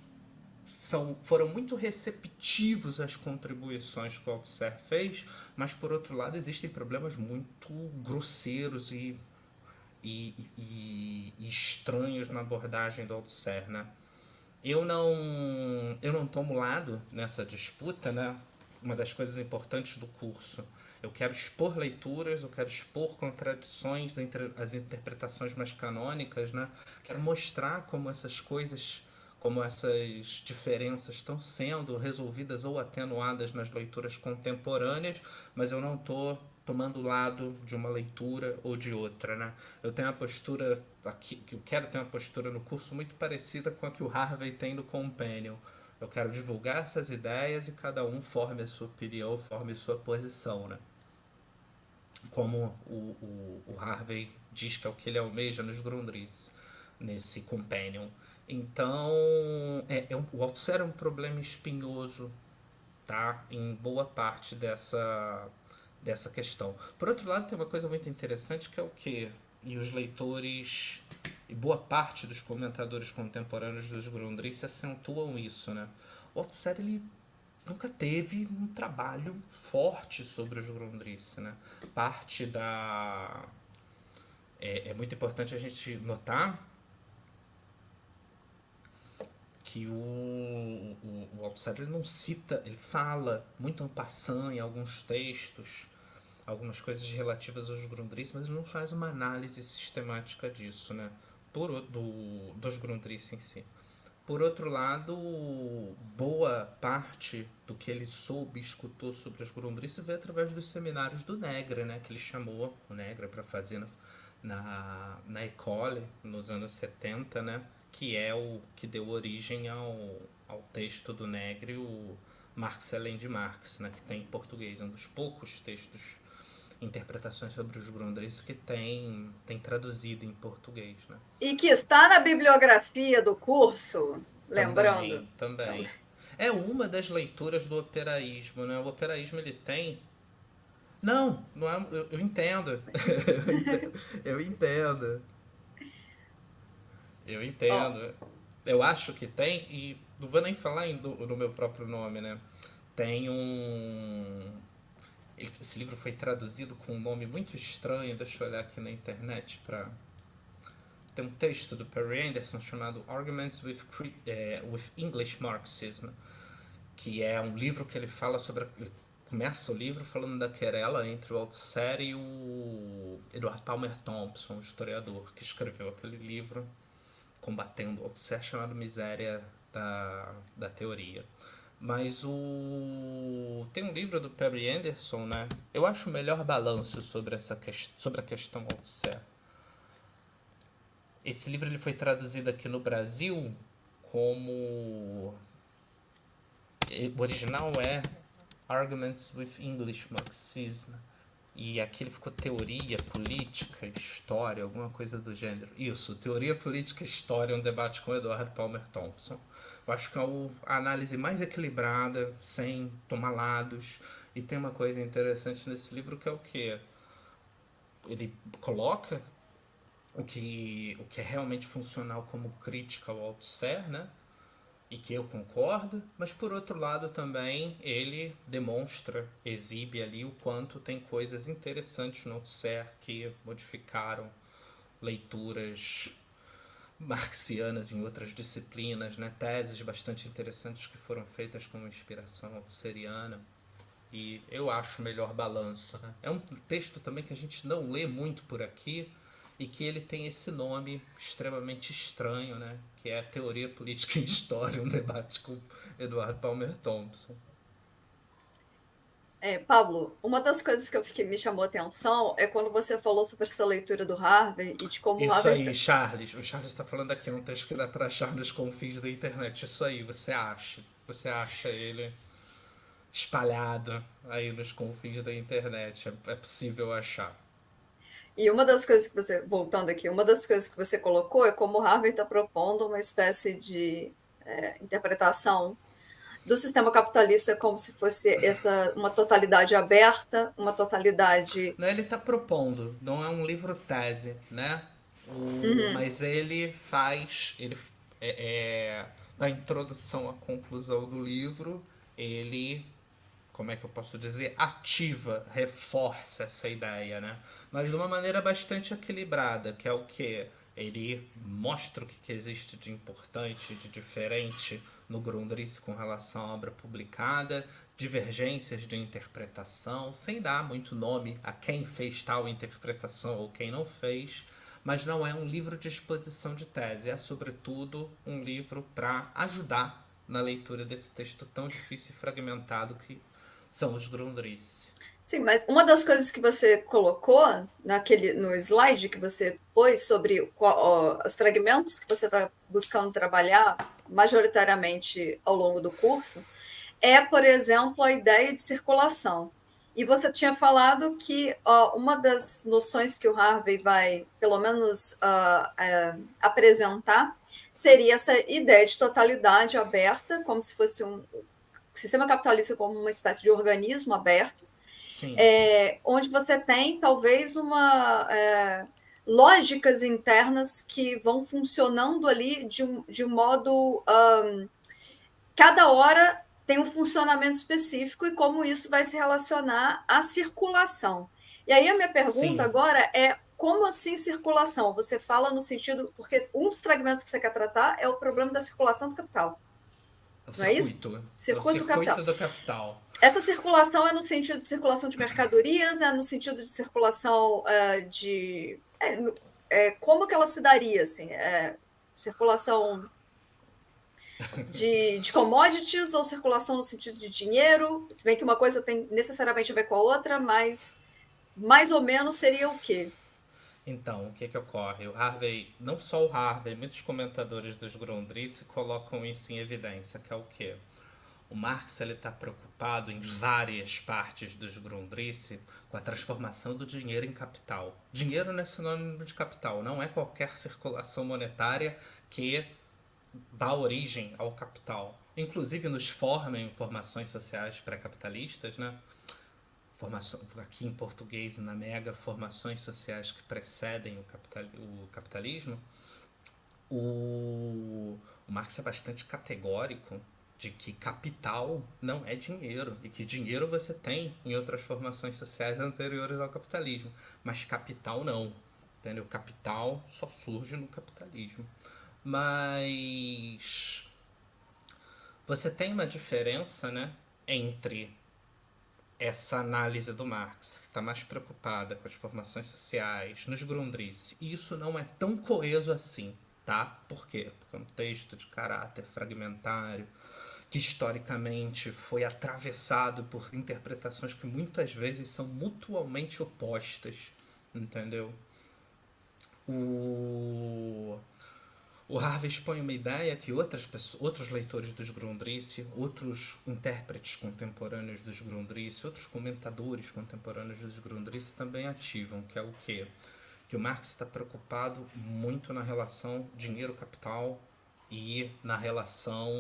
foram muito receptivos às contribuições que o Althusser fez, mas por outro lado existem problemas muito grosseiros e estranhos na abordagem do Althusser, né? Eu não tomo lado nessa disputa, né? Uma das coisas importantes do curso. Eu quero expor leituras, eu quero expor contradições entre as interpretações mais canônicas, né? Quero mostrar como essas diferenças estão sendo resolvidas ou atenuadas nas leituras contemporâneas, mas eu não estou tomando lado de uma leitura ou de outra, né? Eu tenho uma postura aqui, eu quero ter uma postura no curso muito parecida com a que o Harvey tem no Companion. Eu quero divulgar essas ideias e cada um forme a sua opinião, forme a sua posição, né? Como o Harvey diz que é o que ele almeja nos Grundrisse, nesse Companion. Então, o Althusser é um problema espinhoso, tá? Em boa parte dessa questão. Por outro lado, tem uma coisa muito interessante que é o que? E os leitores e boa parte dos comentadores contemporâneos dos Grundrisse acentuam isso, né? O Althusser, ele nunca teve um trabalho forte sobre os Grundrisse, né? Parte da... É muito importante a gente notar que o Althusser, ele não cita, ele fala muito en passant em alguns textos, algumas coisas relativas aos Grundrisse, mas ele não faz uma análise sistemática disso, né? Dos Grundrisse em si. Por outro lado, boa parte do que ele soube e escutou sobre os Grundrisse veio através dos seminários do Negre, né? Que ele chamou o Negre para fazer na École, nos anos 70, né? Que é o que deu origem ao texto do Negre, o Marx além de Marx, né? Que tem em português, um dos poucos textos, interpretações sobre os Grundrisse que tem traduzido em português, né? E que está na bibliografia do curso, lembrando. Também. É uma das leituras do operaísmo, né? O operaísmo, ele tem... Não é... Eu entendo. Eu entendo. Eu Ó, entendo. Eu acho que tem, e não vou nem falar no meu próprio nome, né? Tem esse livro foi traduzido com um nome muito estranho, deixa eu olhar aqui na internet para... Tem um texto do Perry Anderson chamado Arguments with English Marxism, que é um livro que ele fala sobre... Ele começa o livro falando da querela entre o Althusser e o Edward Palmer Thompson, o historiador, que escreveu aquele livro combatendo o Althusser chamado Miséria da Teoria. Mas tem um livro do Perry Anderson, né? Eu acho o melhor balanço sobre a questão Althusser. Esse livro ele foi traduzido aqui no Brasil como... O original é Arguments with English Marxism. E aqui ele ficou teoria, política, história, alguma coisa do gênero. Isso, teoria, política, história, um debate com Edward Palmer Thompson. Eu acho que é a análise mais equilibrada, sem tomar lados. E tem uma coisa interessante nesse livro que é o quê? Ele coloca o que é realmente funcional como crítica ao Althusser, né? e que eu concordo, mas por outro lado também ele demonstra, exibe ali o quanto tem coisas interessantes no Althusser que modificaram leituras marxianas em outras disciplinas, né? Teses bastante interessantes que foram feitas como inspiração althusseriana. E eu acho o melhor balanço. Né? É um texto também que a gente não lê muito por aqui e que ele tem esse nome extremamente estranho, né? Que é Teoria Política e História, um debate com Eduardo Palmer Thompson. Pablo, uma das coisas que me chamou a atenção é quando você falou sobre essa leitura do Harvey e de como o Isso Harvey. aí, Charles. O Charles está falando aqui um texto que dá para achar nos confins da internet. Isso aí, você acha. Você acha ele espalhado aí nos confins da internet. É possível achar. E uma das coisas que você, voltando aqui, uma das coisas que você colocou é como o Harvey está propondo uma espécie de interpretação do sistema capitalista como se fosse uma totalidade aberta, uma totalidade. Não, ele está propondo, não é um livro tese, né? Mas ele faz, da introdução à conclusão do livro, ele, como é que eu posso dizer, ativa, reforça essa ideia, né? Mas de uma maneira bastante equilibrada, que é o que ele mostra o que existe de importante, de diferente no Grundrisse com relação à obra publicada, divergências de interpretação, sem dar muito nome a quem fez tal interpretação ou quem não fez, mas não é um livro de exposição de tese, é sobretudo um livro para ajudar na leitura desse texto tão difícil e fragmentado que são os Grundrisse. Sim, mas uma das coisas que você colocou no slide que você pôs sobre os fragmentos que você está buscando trabalhar majoritariamente ao longo do curso é, por exemplo, a ideia de circulação. E você tinha falado que uma das noções que o Harvey vai, pelo menos, apresentar seria essa ideia de totalidade aberta, como se fosse um sistema capitalista como uma espécie de organismo aberto, Sim. Onde você tem talvez lógicas internas que vão funcionando ali de um modo. Cada hora tem um funcionamento específico e como isso vai se relacionar à circulação. E aí a minha pergunta Sim. agora é como assim circulação? Você fala no sentido, porque um dos fragmentos que você quer tratar é o problema da circulação do capital. É o Não é isso? circuito. É o Circuito do capital. circuito do capital. Essa circulação é no sentido de circulação de mercadorias, é no sentido de circulação de. Como que ela se daria? Assim? Circulação de commodities ou circulação no sentido de dinheiro? Se bem que uma coisa tem necessariamente a ver com a outra, mas mais ou menos seria o quê? Então, o que ocorre? O Harvey, não só o Harvey, muitos comentadores dos Grundrisse colocam isso em evidência, que é o quê? O Marx está preocupado em várias partes dos Grundrisse com a transformação do dinheiro em capital. Dinheiro não é sinônimo de capital, não é qualquer circulação monetária que dá origem ao capital. Inclusive nos forma em formações sociais pré-capitalistas, né? Aqui em português, na Mega, formações sociais que precedem o capitalismo, o Marx é bastante categórico de que capital não é dinheiro e que dinheiro você tem em outras formações sociais anteriores ao capitalismo, mas capital não, entendeu? Capital só surge no capitalismo. Mas você tem uma diferença, né, entre essa análise do Marx, que está mais preocupada com as formações sociais, nos Grundrisse, e isso não é tão coeso assim, tá? Por quê? Porque é um texto de caráter fragmentário, que historicamente foi atravessado por interpretações que muitas vezes são mutuamente opostas, entendeu? O Harvey expõe uma ideia que outros leitores dos Grundrisse, outros intérpretes contemporâneos dos Grundrisse, outros comentadores contemporâneos dos Grundrisse também ativam, que é o quê? Que o Marx está preocupado muito na relação dinheiro-capital e na relação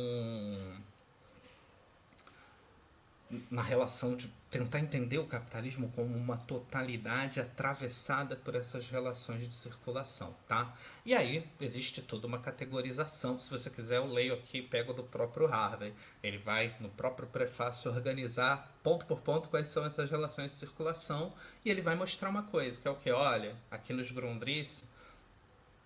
na relação de tentar entender o capitalismo como uma totalidade atravessada por essas relações de circulação, tá? E aí existe toda uma categorização. Se você quiser, eu leio aqui, pego do próprio Harvey. Ele vai, no próprio prefácio, organizar ponto por ponto quais são essas relações de circulação, e ele vai mostrar uma coisa, que é o que? Olha, aqui nos Grundrisse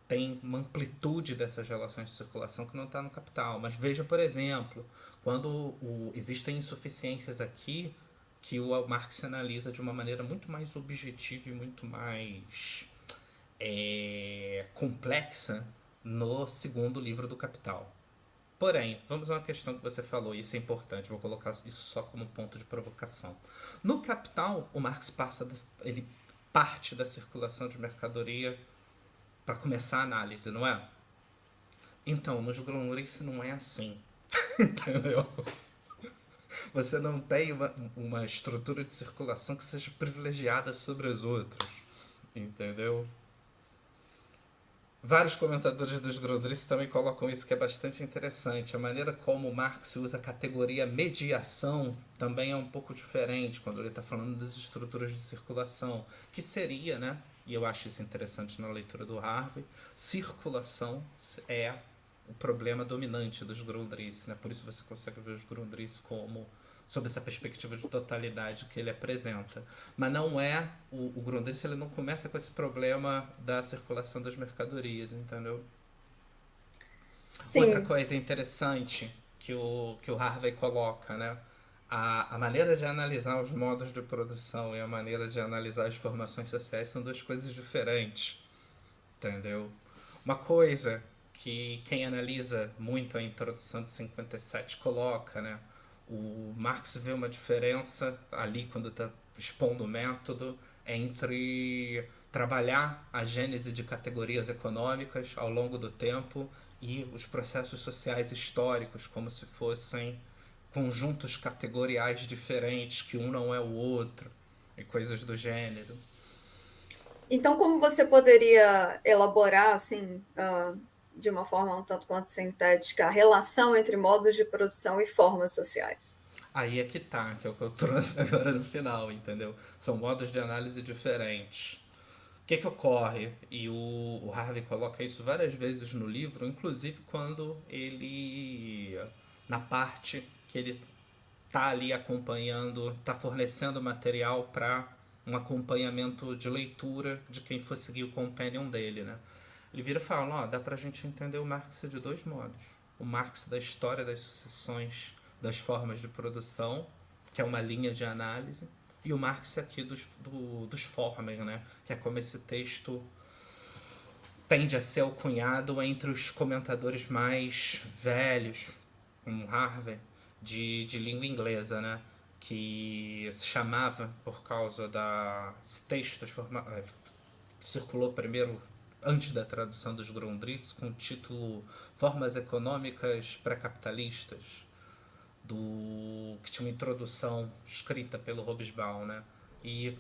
tem uma amplitude dessas relações de circulação que não está no capital. Mas veja, por exemplo, quando existem insuficiências aqui, que o Marx analisa de uma maneira muito mais objetiva e muito mais complexa no segundo livro do Capital. Porém, vamos a uma questão que você falou, e isso é importante, vou colocar isso só como ponto de provocação. No Capital, o Marx ele parte da circulação de mercadoria para começar a análise, não é? Então, nos Grundrisse não é assim. Entendeu? Você não tem uma estrutura de circulação que seja privilegiada sobre as outras. Entendeu? Vários comentadores dos Grundrisse também colocam isso, que é bastante interessante. A maneira como Marx usa a categoria mediação também é um pouco diferente quando ele está falando das estruturas de circulação, que seria, né? E eu acho isso interessante na leitura do Harvey, circulação é o problema dominante dos Grundrisse, né? Por isso você consegue ver os Grundrisse como sob essa perspectiva de totalidade que ele apresenta. Mas não é o Grundrisse, ele não começa com esse problema da circulação das mercadorias, entendeu? Outra Sim. coisa interessante que o Harvey coloca, né? A maneira de analisar os modos de produção e a maneira de analisar as formações sociais são duas coisas diferentes, entendeu? Uma coisa que quem analisa muito a introdução de 57 coloca, né? O Marx vê uma diferença ali quando está expondo o método entre trabalhar a gênese de categorias econômicas ao longo do tempo e os processos sociais históricos como se fossem conjuntos categoriais diferentes, que um não é o outro, e coisas do gênero. Então, como você poderia elaborar, assim, de uma forma um tanto quanto sintética, a relação entre modos de produção e formas sociais? Aí é que tá, que é o que eu trouxe agora no final, entendeu? São modos de análise diferentes. O que ocorre? E o Harvey coloca isso várias vezes no livro, inclusive quando ele, na parte que ele tá ali acompanhando, tá fornecendo material para um acompanhamento de leitura de quem for seguir o companion dele, né? Ele vira e fala, ó, dá pra gente entender o Marx de dois modos. O Marx da história das sucessões das formas de produção, que é uma linha de análise, e o Marx aqui dos Formen, né? Que é como esse texto tende a ser alcunhado entre os comentadores mais velhos, como Harvey, de língua inglesa, né? Que se chamava, por causa esse texto circulou primeiro antes da tradução dos Grundrisse, com o título Formas Econômicas Pré-Capitalistas, que tinha uma introdução escrita pelo Hobsbawm, né? E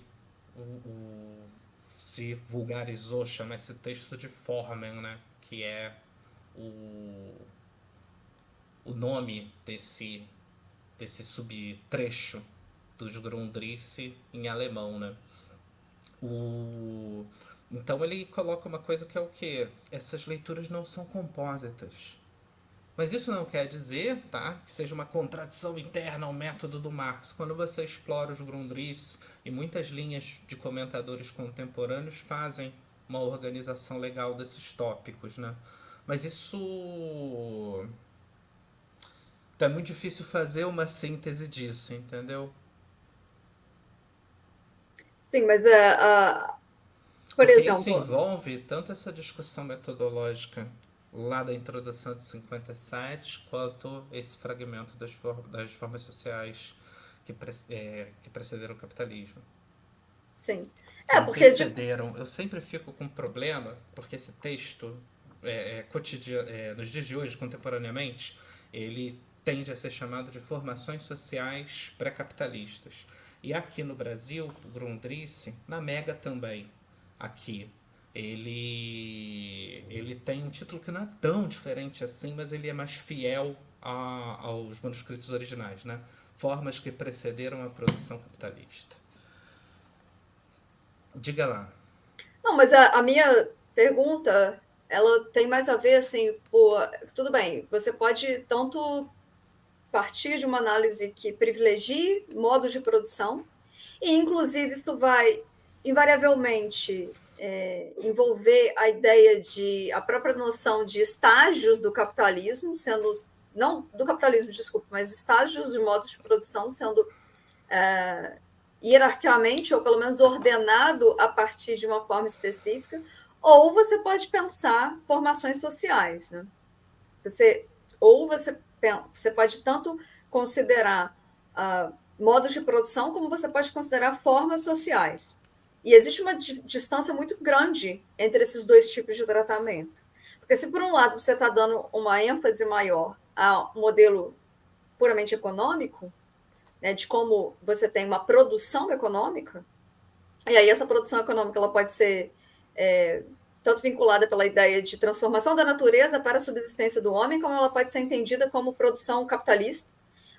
se vulgarizou, chama esse texto de Formen, né? Que é o nome desse subtrecho dos Grundrisse em alemão, né? Então ele coloca uma coisa que é o que? Essas leituras não são compósitas. Mas isso não quer dizer, tá, que seja uma contradição interna ao método do Marx. Quando você explora os Grundrisse e muitas linhas de comentadores contemporâneos fazem uma organização legal desses tópicos, né? Mas isso é muito difícil fazer uma síntese disso, entendeu? Sim, mas, por Porque isso exemplo, envolve tanto essa discussão metodológica lá da introdução de 57, quanto esse fragmento das formas sociais que precederam o capitalismo. sim. Que É, não porque precederam. Eu sempre fico com um problema, porque esse texto, nos dias de hoje, contemporaneamente, ele tende a ser chamado de formações sociais pré-capitalistas. E aqui no Brasil, o Grundrisse, na Mega também, aqui, ele tem um título que não é tão diferente assim, mas ele é mais fiel aos manuscritos originais, né? formas que precederam a produção capitalista. Diga lá. Não, mas a minha pergunta, ela tem mais a ver, assim, tudo bem, você pode tanto partir de uma análise que privilegie modos de produção, e inclusive isso vai invariavelmente envolver a ideia de a própria noção de estágios do capitalismo, sendo não do capitalismo, desculpa, mas estágios de modos de produção sendo hierarquicamente ou pelo menos ordenado a partir de uma forma específica, ou você pode pensar formações sociais, né? Você pode tanto considerar modos de produção, como você pode considerar formas sociais. E existe uma distância muito grande entre esses dois tipos de tratamento. Porque se, por um lado, você está dando uma ênfase maior a um modelo puramente econômico, né, de como você tem uma produção econômica, e aí essa produção econômica ela pode ser tanto vinculada pela ideia de transformação da natureza para a subsistência do homem, como ela pode ser entendida como produção capitalista.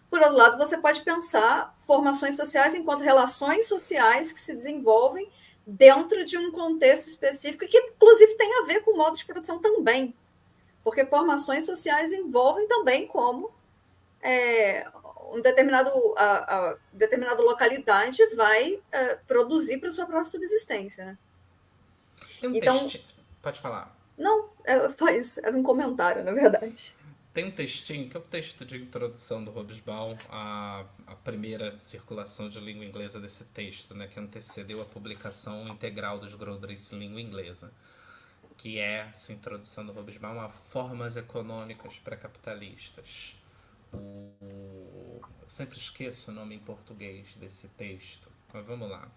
Por outro lado, você pode pensar formações sociais enquanto relações sociais que se desenvolvem dentro de um contexto específico, que inclusive tem a ver com o modo de produção também, porque formações sociais envolvem também como determinada localidade vai produzir para sua própria subsistência. Né? Tem um Então, textinho. Pode falar. não, é só isso, era um comentário, na verdade. Tem um textinho, que é o texto de introdução do Hobsbawm à primeira circulação de língua inglesa desse texto, né, que antecedeu a publicação integral dos Grundrisse em língua inglesa, que é essa introdução do Hobsbawm a formas econômicas pré-capitalistas. Eu sempre esqueço o nome em português desse texto, mas vamos lá.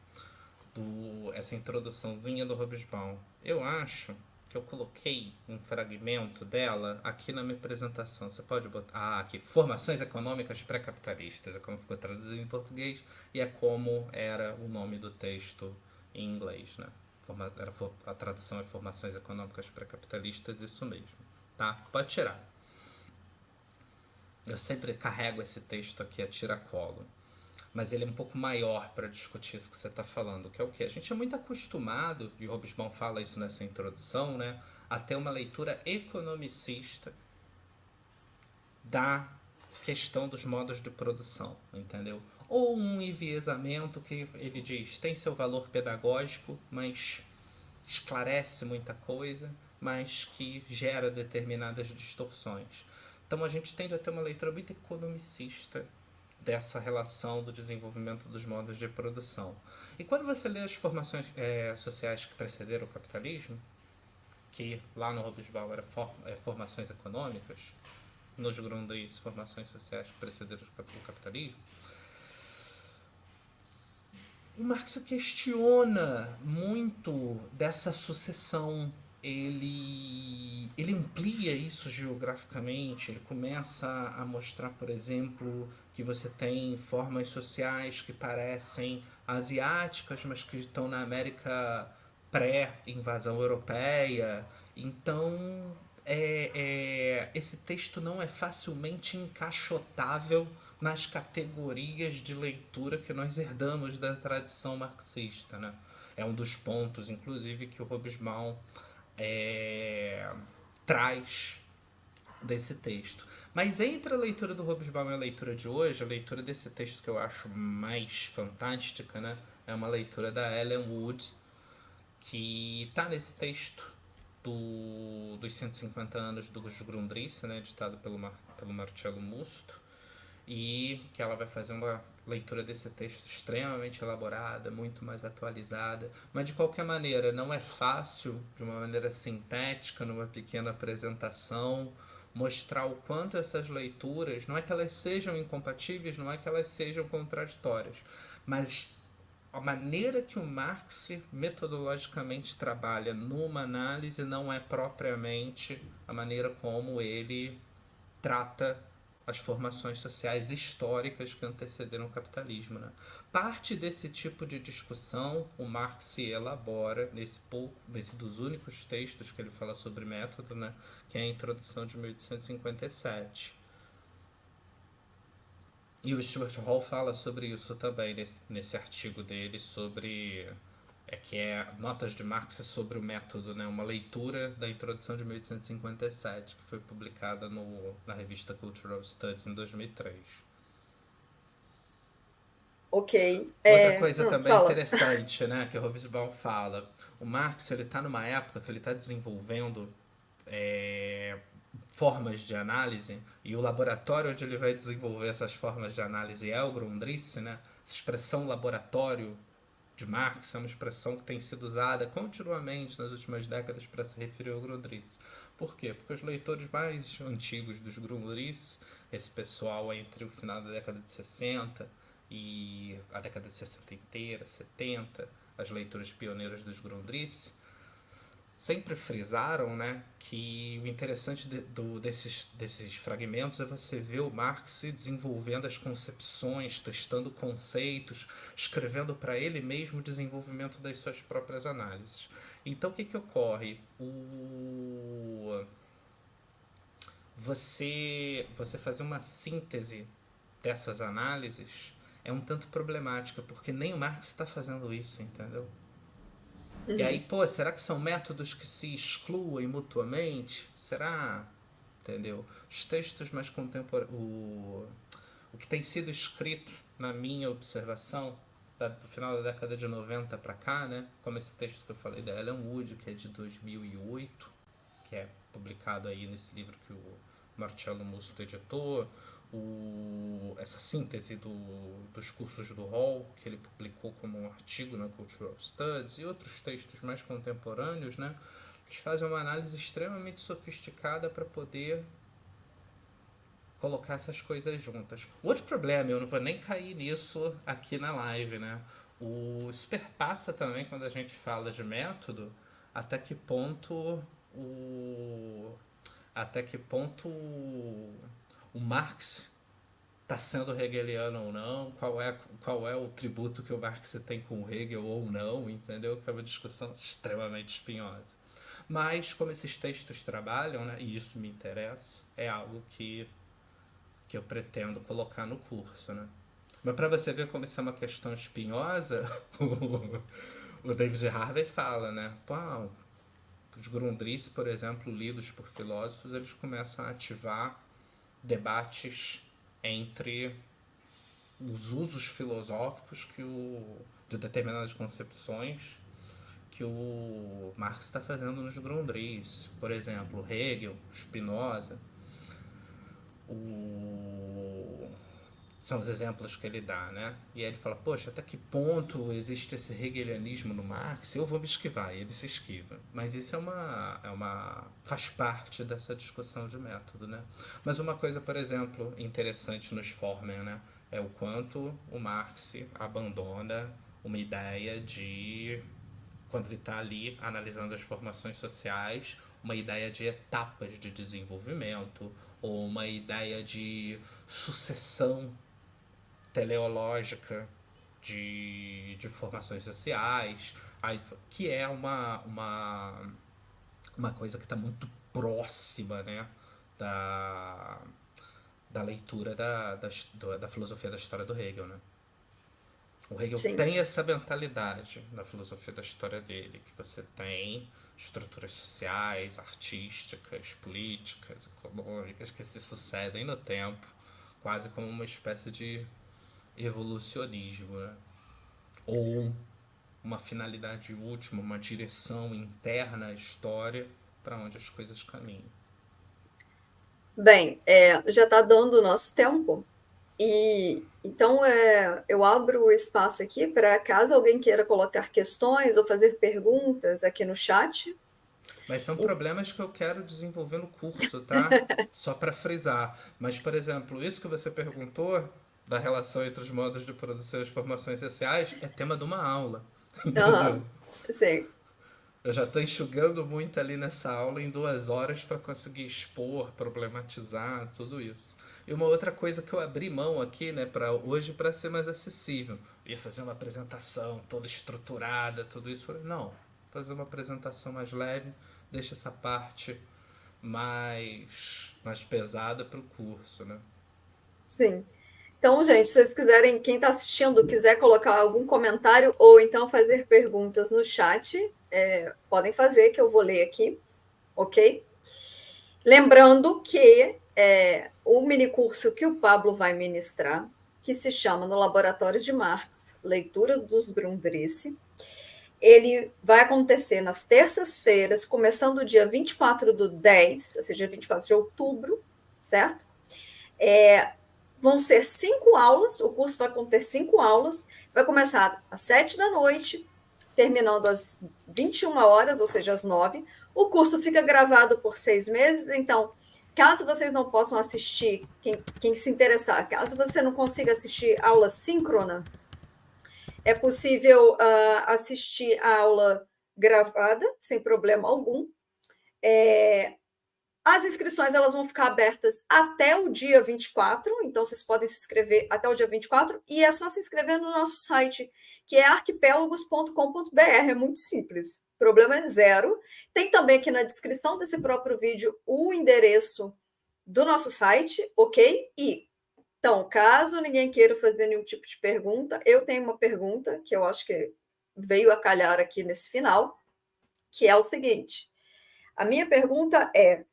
Essa introduçãozinha do Hobsbawm. Eu acho que eu coloquei um fragmento dela aqui na minha apresentação. Você pode botar aqui, Formações Econômicas Pré-Capitalistas, é como ficou traduzido em português e é como era o nome do texto em inglês, né? A tradução é Formações Econômicas Pré-Capitalistas, isso mesmo, tá? Pode tirar. Eu sempre carrego esse texto aqui a tiracolo, mas ele é um pouco maior para discutir isso que você está falando, que é o que? A gente é muito acostumado, e o Hobsbawm fala isso nessa introdução, né, a ter uma leitura economicista da questão dos modos de produção, entendeu? Ou um enviesamento que ele diz tem seu valor pedagógico, mas esclarece muita coisa, mas que gera determinadas distorções. Então a gente tende a ter uma leitura muito economicista dessa relação do desenvolvimento dos modos de produção. E quando você lê as formações sociais que precederam o capitalismo, que lá no Hobsbawm eram formações econômicas, nos Grundrisse, formações sociais que precederam o capitalismo, o Marx questiona muito dessa sucessão. Ele amplia isso geograficamente, ele começa a mostrar, por exemplo, que você tem formas sociais que parecem asiáticas, mas que estão na América pré-invasão europeia. Então, esse texto não é facilmente encaixotável nas categorias de leitura que nós herdamos da tradição marxista, né? É um dos pontos, inclusive, que o Hobsbawm traz desse texto. Mas entre a leitura do Hobsbawm e a leitura de hoje, a leitura desse texto que eu acho mais fantástica, né, é uma leitura da Ellen Wood, que está nesse texto dos 150 anos dos Grundrisse, né, editado pelo Marcello Musto, e que ela vai fazer uma leitura desse texto extremamente elaborada, muito mais atualizada, mas de qualquer maneira não é fácil, de uma maneira sintética, numa pequena apresentação, mostrar o quanto essas leituras, não é que elas sejam incompatíveis, não é que elas sejam contraditórias, mas a maneira que o Marx metodologicamente trabalha numa análise não é propriamente a maneira como ele trata as formações sociais históricas que antecederam o capitalismo. Né? Parte desse tipo de discussão o Marx elabora nesse dos únicos textos que ele fala sobre método, né? Que é a introdução de 1857. E o Stuart Hall fala sobre isso também nesse artigo dele sobre que é Notas de Marx sobre o Método, né? Uma leitura da introdução de 1857, que foi publicada na revista Cultural Studies em 2003. Ok. Outra coisa também Fala. interessante, né, que o Hobsbawm fala, o Marx ele está numa época que ele está desenvolvendo é, formas de análise, e o laboratório onde ele vai desenvolver essas formas de análise é o Grundrisse, né? Essa expressão laboratório de Marx é uma expressão que tem sido usada continuamente nas últimas décadas para se referir ao Grundrisse. Por quê? Porque os leitores mais antigos dos Grundrisse, esse pessoal entre o final da década de 60 e a década de 60 inteira, 70, as leituras pioneiras dos Grundrisse, sempre frisaram, né, que o interessante desses fragmentos é você ver o Marx desenvolvendo as concepções, testando conceitos, escrevendo para ele mesmo o desenvolvimento das suas próprias análises. Então o que ocorre? Você fazer uma síntese dessas análises é um tanto problemática, porque nem o Marx está fazendo isso, entendeu? E aí, Uhum. pô, será que são métodos que se excluem mutuamente? Será? Entendeu? Os textos mais contemporâneos. O que tem sido escrito, na minha observação, do final da década de 90 para cá, né? Como esse texto que eu falei da Ellen Wood, que é de 2008, que é publicado aí nesse livro que o Marcello Musto editou, essa síntese dos cursos do Hall, que ele publicou como um artigo na Cultural Studies, e outros textos mais contemporâneos, né? Eles fazem uma análise extremamente sofisticada para poder colocar essas coisas juntas. O outro problema, eu não vou nem cair nisso aqui na live, né? Isso perpassa também quando a gente fala de método, até que ponto o até que ponto o Marx está sendo hegeliano ou não, qual é o tributo que o Marx tem com o Hegel ou não, entendeu? Que é uma discussão extremamente espinhosa. Mas como esses textos trabalham, né, e isso me interessa, é algo que eu pretendo colocar no curso, né? Mas para você ver como isso é uma questão espinhosa, o David Harvey fala, né? Pô, os Grundrisse, por exemplo, lidos por filósofos, eles começam a ativar debates entre os usos filosóficos de determinadas concepções que o Marx está fazendo nos Grundrisse. Por exemplo, Hegel, Spinoza, o são os exemplos que ele dá, né? E aí ele fala, poxa, até que ponto existe esse hegelianismo no Marx? Eu vou me esquivar, e ele se esquiva. Mas isso faz parte dessa discussão de método, né? Mas uma coisa, por exemplo, interessante nos Formen, né? É o quanto o Marx abandona uma ideia quando ele está ali analisando as formações sociais, uma ideia de etapas de desenvolvimento, ou uma ideia de sucessão teleológica de formações sociais, que é uma coisa que está muito próxima, né, da, da leitura da filosofia da história do Hegel. Né? O Hegel Sim. tem essa mentalidade na filosofia da história dele, que você tem estruturas sociais, artísticas, políticas, econômicas que se sucedem no tempo, quase como uma espécie de evolucionismo, né? Ou uma finalidade última, uma direção interna à história para onde as coisas caminham. Bem, já está dando o nosso tempo. E então eu abro o espaço aqui para caso alguém queira colocar questões ou fazer perguntas aqui no chat. Mas são problemas que eu quero desenvolver no curso, tá? Só para frisar. Mas, por exemplo, isso que você perguntou da relação entre os modos de produção e as formações sociais é tema de uma aula. Entendeu? Aham, sim. Eu já estou enxugando muito ali nessa aula em 2 horas para conseguir expor, problematizar, tudo isso. E uma outra coisa que eu abri mão aqui, né, para hoje para ser mais acessível. Eu ia fazer uma apresentação toda estruturada, tudo isso. Falei, não, fazer uma apresentação mais leve, deixa essa parte mais pesada para o curso, né? Sim. Então, gente, se vocês quiserem, quem está assistindo, quiser colocar algum comentário ou então fazer perguntas no chat, podem fazer, que eu vou ler aqui, ok? Lembrando que o minicurso que o Pablo vai ministrar, que se chama No Laboratório de Marx, Leituras dos Grundrisse, ele vai acontecer nas terças-feiras, começando o dia 24/10, ou seja, 24 de outubro, certo? Vão ser 5 aulas, o curso vai conter 5 aulas, vai começar às 7 da noite, terminando às 21 horas, ou seja, às 9. O curso fica gravado por 6 meses, então, caso vocês não possam assistir, quem se interessar, caso você não consiga assistir aula síncrona, é possível assistir a aula gravada, sem problema algum. As inscrições elas vão ficar abertas até o dia 24, então vocês podem se inscrever até o dia 24, e é só se inscrever no nosso site, que é arquipélagos.com.br, é muito simples, problema é zero. Tem também aqui na descrição desse próprio vídeo o endereço do nosso site, ok? E, então, caso ninguém queira fazer nenhum tipo de pergunta, eu tenho uma pergunta que eu acho que veio a calhar aqui nesse final, que é o seguinte: a minha pergunta é: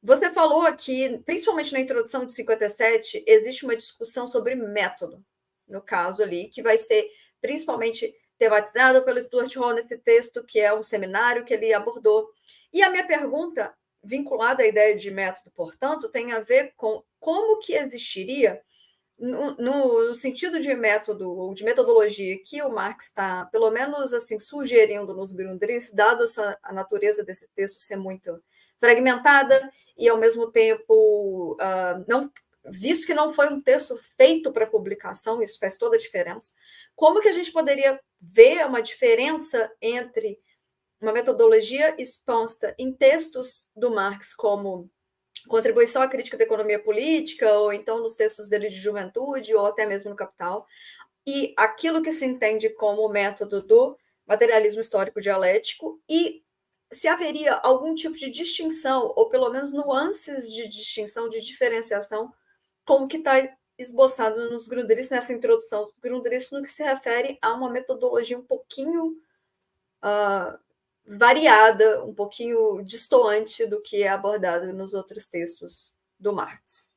você falou aqui, principalmente na introdução de 57, existe uma discussão sobre método, no caso ali, que vai ser principalmente tematizado pelo Stuart Hall nesse texto, que é um seminário que ele abordou. E a minha pergunta, vinculada à ideia de método, portanto, tem a ver com como que existiria, no sentido de método ou de metodologia que o Marx está, pelo menos assim, sugerindo nos Grundrisse, dado a natureza desse texto ser muito fragmentada e, ao mesmo tempo, visto que não foi um texto feito para publicação, isso faz toda a diferença. Como que a gente poderia ver uma diferença entre uma metodologia exposta em textos do Marx como Contribuição à Crítica da Economia Política, ou então nos textos dele de juventude, ou até mesmo no Capital, e aquilo que se entende como o método do materialismo histórico dialético, e se haveria algum tipo de distinção, ou pelo menos nuances de distinção, de diferenciação, como que está esboçado nos Grundrisse, nessa introdução dos Grundrisse, no que se refere a uma metodologia um pouquinho variada, um pouquinho distoante do que é abordado nos outros textos do Marx.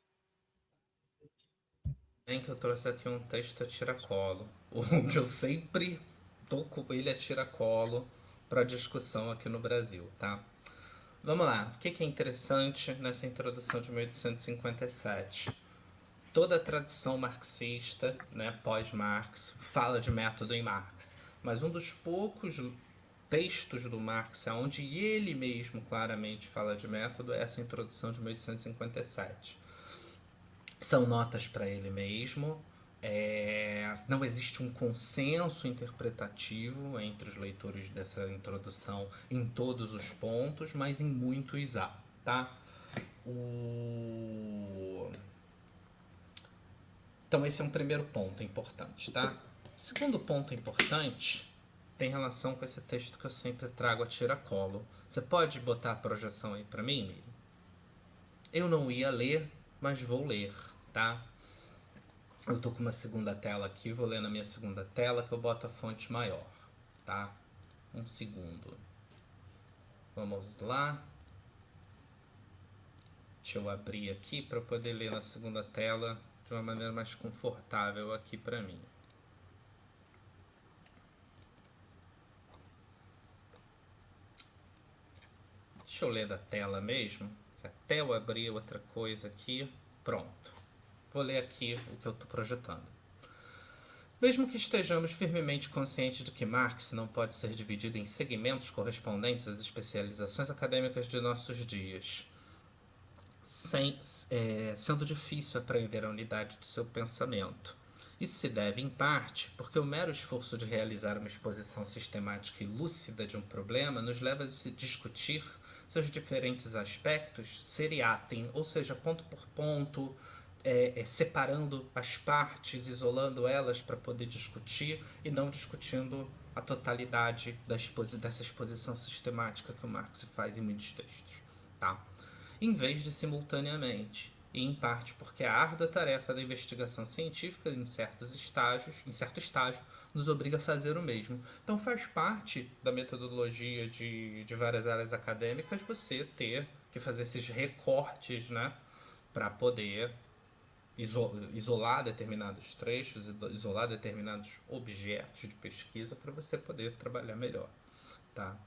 Bem que eu trouxe aqui um texto a tiracolo, onde eu sempre tô com ele a tiracolo para discussão aqui no Brasil, tá? Vamos lá, o que é interessante nessa introdução de 1857? Toda a tradição marxista, né, pós-Marx, fala de método em Marx, mas um dos poucos textos do Marx onde ele mesmo claramente fala de método é essa introdução de 1857. São notas para ele mesmo. Não existe um consenso interpretativo entre os leitores dessa introdução em todos os pontos, mas em muitos há, tá? Então esse é um primeiro ponto importante, tá? O segundo ponto importante tem relação com esse texto que eu sempre trago a tiracolo. Você pode botar a projeção aí para mim, Miriam? Eu não ia ler, mas vou ler, tá? Eu tô com uma segunda tela aqui, vou ler na minha segunda tela que eu boto a fonte maior, tá? Um segundo. Vamos lá. Deixa eu abrir aqui para poder ler na segunda tela de uma maneira mais confortável aqui para mim. Deixa eu ler da tela mesmo, que até eu abrir outra coisa aqui. Pronto. Vou ler aqui o que eu estou projetando. Mesmo que estejamos firmemente conscientes de que Marx não pode ser dividido em segmentos correspondentes às especializações acadêmicas de nossos dias, sendo difícil aprender a unidade do seu pensamento. Isso se deve, em parte, porque o mero esforço de realizar uma exposição sistemática e lúcida de um problema nos leva a discutir seus diferentes aspectos seriatim, ou seja, ponto por ponto, separando as partes, isolando elas para poder discutir e não discutindo a totalidade dessa exposição sistemática que o Marx faz em muitos textos, tá? Em vez de simultaneamente. e em parte porque a árdua tarefa da investigação científica em certo estágio, nos obriga a fazer o mesmo. Então faz parte da metodologia de várias áreas acadêmicas você ter que fazer esses recortes, né, para poder isolar determinados trechos, isolar determinados objetos de pesquisa para você poder trabalhar melhor. Tá?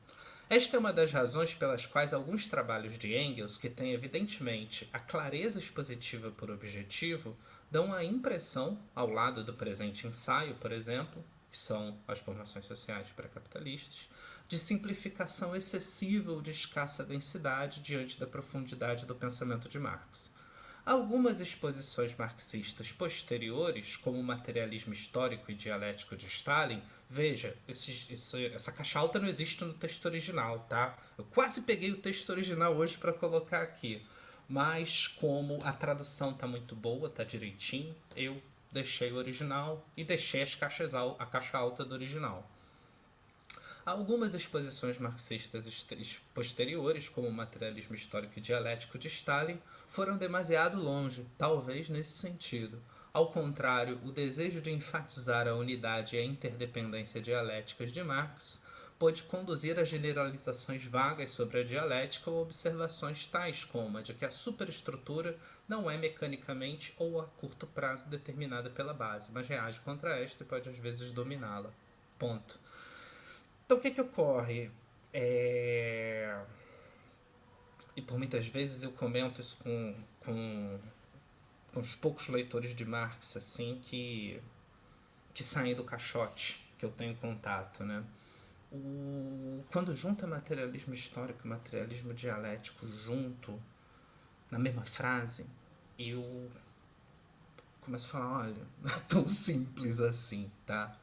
Esta é uma das razões pelas quais alguns trabalhos de Engels, que têm evidentemente a clareza expositiva por objetivo, dão a impressão, ao lado do presente ensaio, por exemplo, que são as formações sociais pré-capitalistas, de simplificação excessiva ou de escassa densidade diante da profundidade do pensamento de Marx. Algumas exposições marxistas posteriores, como o materialismo histórico e dialético de Stalin, veja, essa caixa alta não existe no texto original, tá? Eu quase peguei o texto original hoje para colocar aqui, mas como a tradução tá muito boa, tá direitinho, eu deixei o original e deixei a caixa alta do original. Algumas exposições marxistas posteriores, como o materialismo histórico e dialético de Stalin, foram demasiado longe, talvez nesse sentido. Ao contrário, o desejo de enfatizar a unidade e a interdependência dialéticas de Marx pôde conduzir a generalizações vagas sobre a dialética ou observações tais como a de que a superestrutura não é mecanicamente ou a curto prazo determinada pela base, mas reage contra esta e pode às vezes dominá-la. Ponto. Então, o que ocorre? E por muitas vezes eu comento isso com os poucos leitores de Marx assim que saem do caixote, que eu tenho contato, né? Quando junta materialismo histórico e materialismo dialético junto, na mesma frase, eu começo a falar, olha, não é tão simples assim, tá?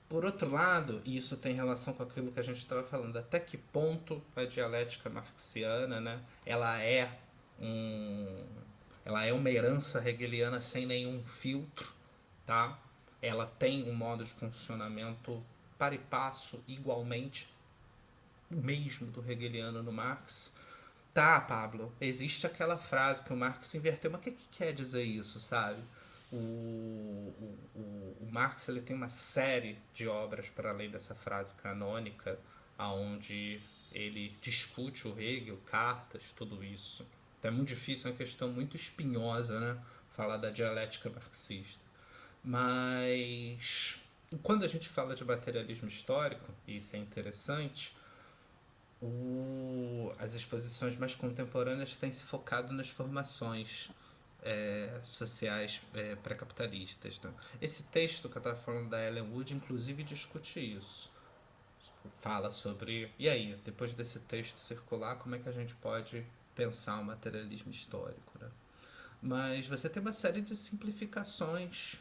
Por outro lado, e isso tem relação com aquilo que a gente estava falando, até que ponto a dialética marxiana, né, ela é uma herança hegeliana sem nenhum filtro, tá? Ela tem um modo de funcionamento para e passo igualmente o mesmo do hegeliano no Marx. Tá, Pablo, existe aquela frase que o Marx inverteu, mas o que quer dizer isso, sabe? O Marx ele tem uma série de obras para além dessa frase canônica, onde ele discute o Hegel, cartas, tudo isso. Então é muito difícil, é uma questão muito espinhosa, né? Falar da dialética marxista. Mas quando a gente fala de materialismo histórico, e isso é interessante, as exposições mais contemporâneas têm se focado nas formações sociais pré-capitalistas. Né? Esse texto que eu estava falando da Ellen Wood, inclusive, discute isso. Fala sobre, e aí, depois desse texto circular, como é que a gente pode pensar o materialismo histórico. Né? Mas você tem uma série de simplificações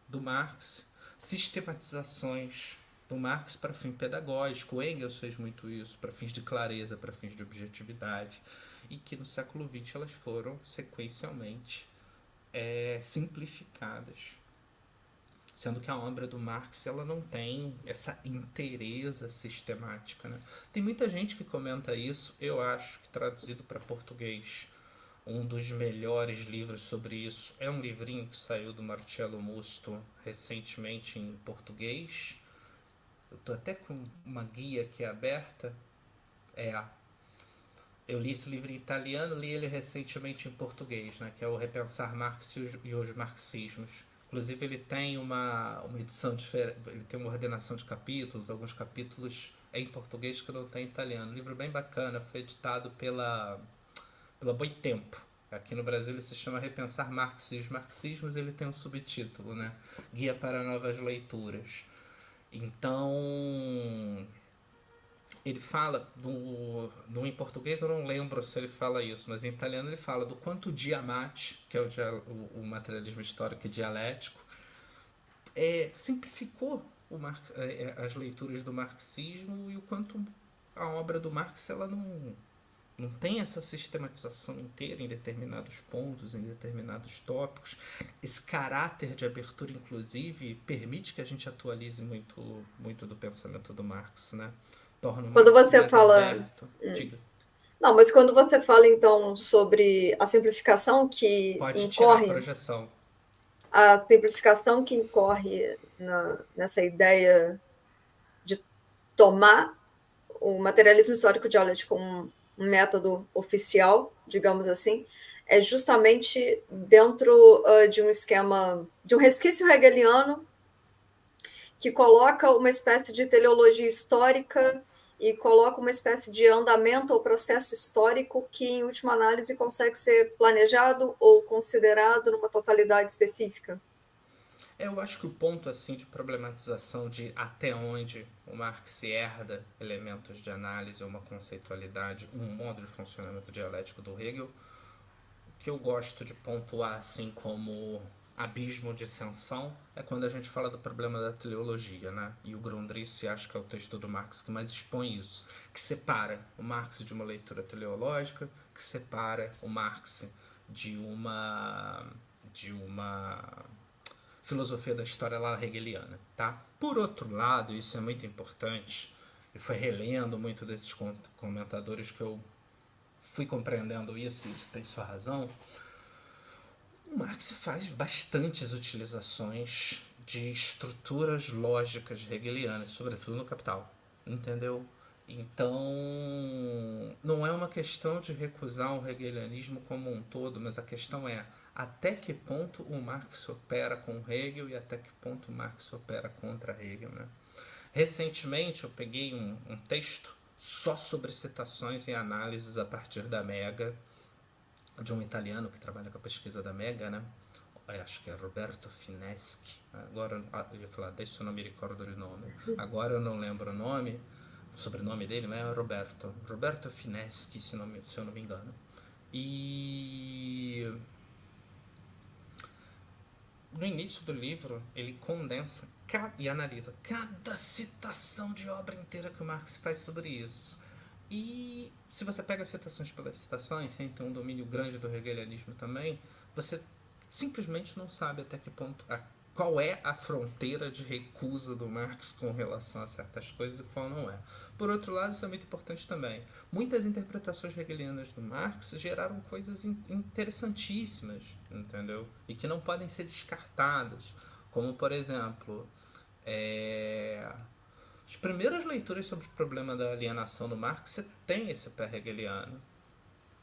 do Marx, sistematizações do Marx para fim pedagógico. O Engels fez muito isso, para fins de clareza, para fins de objetividade, e que no século XX elas foram sequencialmente simplificadas, sendo que a obra do Marx ela não tem essa inteireza sistemática. Né? Tem muita gente que comenta isso, eu acho que traduzido para português, um dos melhores livros sobre isso é um livrinho que saiu do Marcello Musto recentemente em português. Eu estou até com uma guia aqui aberta. Eu li esse livro em italiano, li ele recentemente em português, né, que é o Repensar Marx e os Marxismos. Inclusive ele tem uma edição diferente, ele tem uma ordenação de capítulos, alguns capítulos em português que não tem em italiano. Um livro bem bacana, foi editado pela Boitempo. Aqui no Brasil ele se chama Repensar Marx e os Marxismos, ele tem um subtítulo, né? Guia para Novas Leituras. Então, ele fala, em português eu não lembro se ele fala isso, mas em italiano ele fala do quanto o Diamati, que é o materialismo histórico e dialético, simplificou as leituras do marxismo e o quanto a obra do Marx ela não tem essa sistematização inteira em determinados pontos, em determinados tópicos. Esse caráter de abertura, inclusive, permite que a gente atualize muito do pensamento do Marx, né? Torna o Quando Marx você mais fala. aberto. Diga. Não, mas quando você fala, então, sobre a simplificação que Pode tirar a incorre, projeção. nessa ideia de tomar o materialismo histórico dialético como um método oficial, digamos assim, é justamente dentro de um esquema, de um resquício hegeliano que coloca uma espécie de teleologia histórica e coloca uma espécie de andamento ou processo histórico que, em última análise, consegue ser planejado ou considerado numa totalidade específica. Eu acho que o ponto assim de problematização de até onde o Marx herda elementos de análise, uma conceitualidade, um modo de funcionamento dialético do Hegel, o que eu gosto de pontuar assim como abismo de ascensão é quando a gente fala do problema da teleologia, né? E o Grundrisse acho que é o texto do Marx que mais expõe isso, que separa o Marx de uma leitura teleológica, que separa o Marx de uma filosofia da história lá hegeliana, tá? Por outro lado, isso é muito importante, e foi relendo muito desses comentadores que eu fui compreendendo isso, e isso tem sua razão. O Marx faz bastantes utilizações de estruturas lógicas hegelianas, sobretudo no Capital, entendeu? Então, não é uma questão de recusar o hegelianismo como um todo, mas a questão é até que ponto o Marx opera com Hegel e até que ponto o Marx opera contra Hegel, né? Recentemente eu peguei um texto só sobre citações e análises a partir da Mega, de um italiano que trabalha com a pesquisa da Mega, né? Acho que é Roberto Fineschi. Agora eu ia falar, deixa eu não me recordo o nome. Agora eu não lembro o nome, o sobrenome dele, mas é Roberto Fineschi, se eu não me engano. E no início do livro ele condensa e analisa cada citação de obra inteira que o Marx faz sobre isso. E se você pega as citações pelas citações, sem ter um domínio grande do hegelianismo também, você simplesmente não sabe até que ponto, qual é a fronteira de recusa do Marx com relação a certas coisas e qual não é. Por outro lado, isso é muito importante também. Muitas interpretações hegelianas do Marx geraram coisas interessantíssimas, entendeu? E que não podem ser descartadas. Como, por exemplo, as primeiras leituras sobre o problema da alienação do Marx, você tem esse pé hegeliano.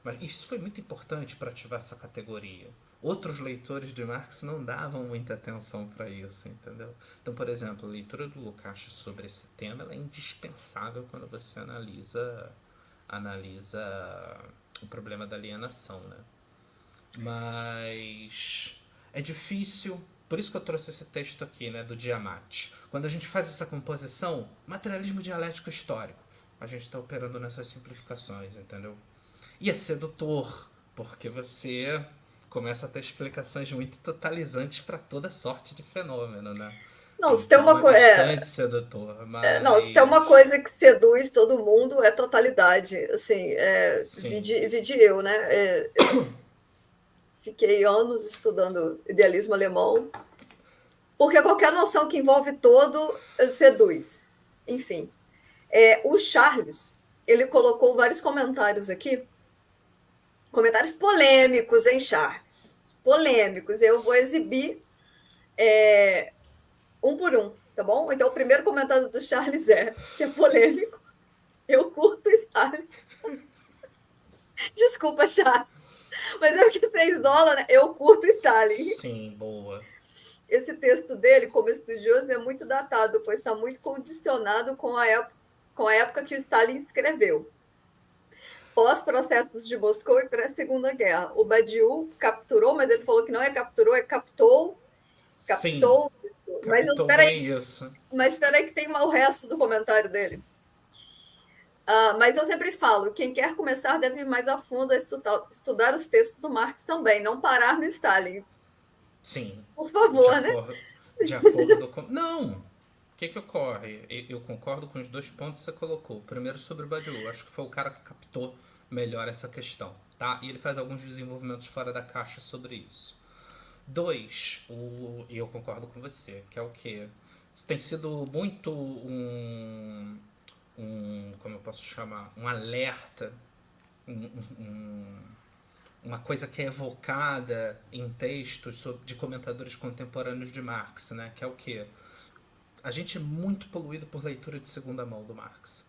Mas isso foi muito importante para ativar essa categoria. Outros leitores de Marx não davam muita atenção para isso, entendeu? Então, por exemplo, a leitura do Lukács sobre esse tema ela é indispensável quando você analisa o problema da alienação, né? Mas é difícil, por isso que eu trouxe esse texto aqui, né, do Diamati. Quando a gente faz essa composição, materialismo dialético histórico, a gente está operando nessas simplificações, entendeu? E é sedutor, porque você começa a ter explicações muito totalizantes para toda sorte de fenômeno, né? Não, se tem Então uma é coisa. bastante sedutor, Não, se tem uma mas coisa que seduz todo mundo, é totalidade. Assim, sim, vide eu, né? Eu fiquei anos estudando idealismo alemão, porque qualquer noção que envolve todo seduz. Enfim, o Charles, ele colocou vários comentários aqui, comentários polêmicos, hein, Charles? Polêmicos. Eu vou exibir um por um, tá bom? Então, o primeiro comentário do Charles que é polêmico. Eu curto Stalin. Desculpa, Charles. Mas eu que sei isola, né? Eu curto Stalin. sim, boa. Esse texto dele, como estudioso, é muito datado, pois está muito condicionado com a época que o Stalin escreveu. Pós-processos de Moscou e pré-segunda guerra. O Badiou capturou, mas ele falou que não é capturou, é captou. Sim, Captou isso. captou bem isso. Mas espera aí que tem o resto do comentário dele. Mas eu sempre falo, quem quer começar deve ir mais a fundo a estudar os textos do Marx também, não parar no Stalin. Sim, Por de favor, né? acordo, de acordo com... Não! O que ocorre? Eu concordo com os dois pontos que você colocou. Primeiro sobre o Badiou. Acho que foi o cara que captou melhor essa questão, tá? E ele faz alguns desenvolvimentos fora da caixa sobre isso. Dois, e eu concordo com você, que é o quê? Isso tem sido muito como eu posso chamar? Um alerta uma coisa que é evocada em textos de comentadores contemporâneos de Marx, né? Que é o quê? A gente é muito poluído por leitura de segunda mão do Marx.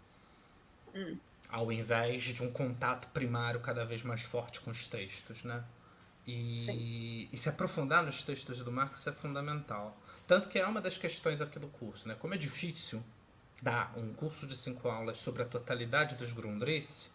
Ao invés de um contato primário cada vez mais forte com os textos, né? E se aprofundar nos textos do Marx é fundamental. Tanto que é uma das questões aqui do curso, né? Como é difícil dar um curso de 5 aulas sobre a totalidade dos Grundrisse,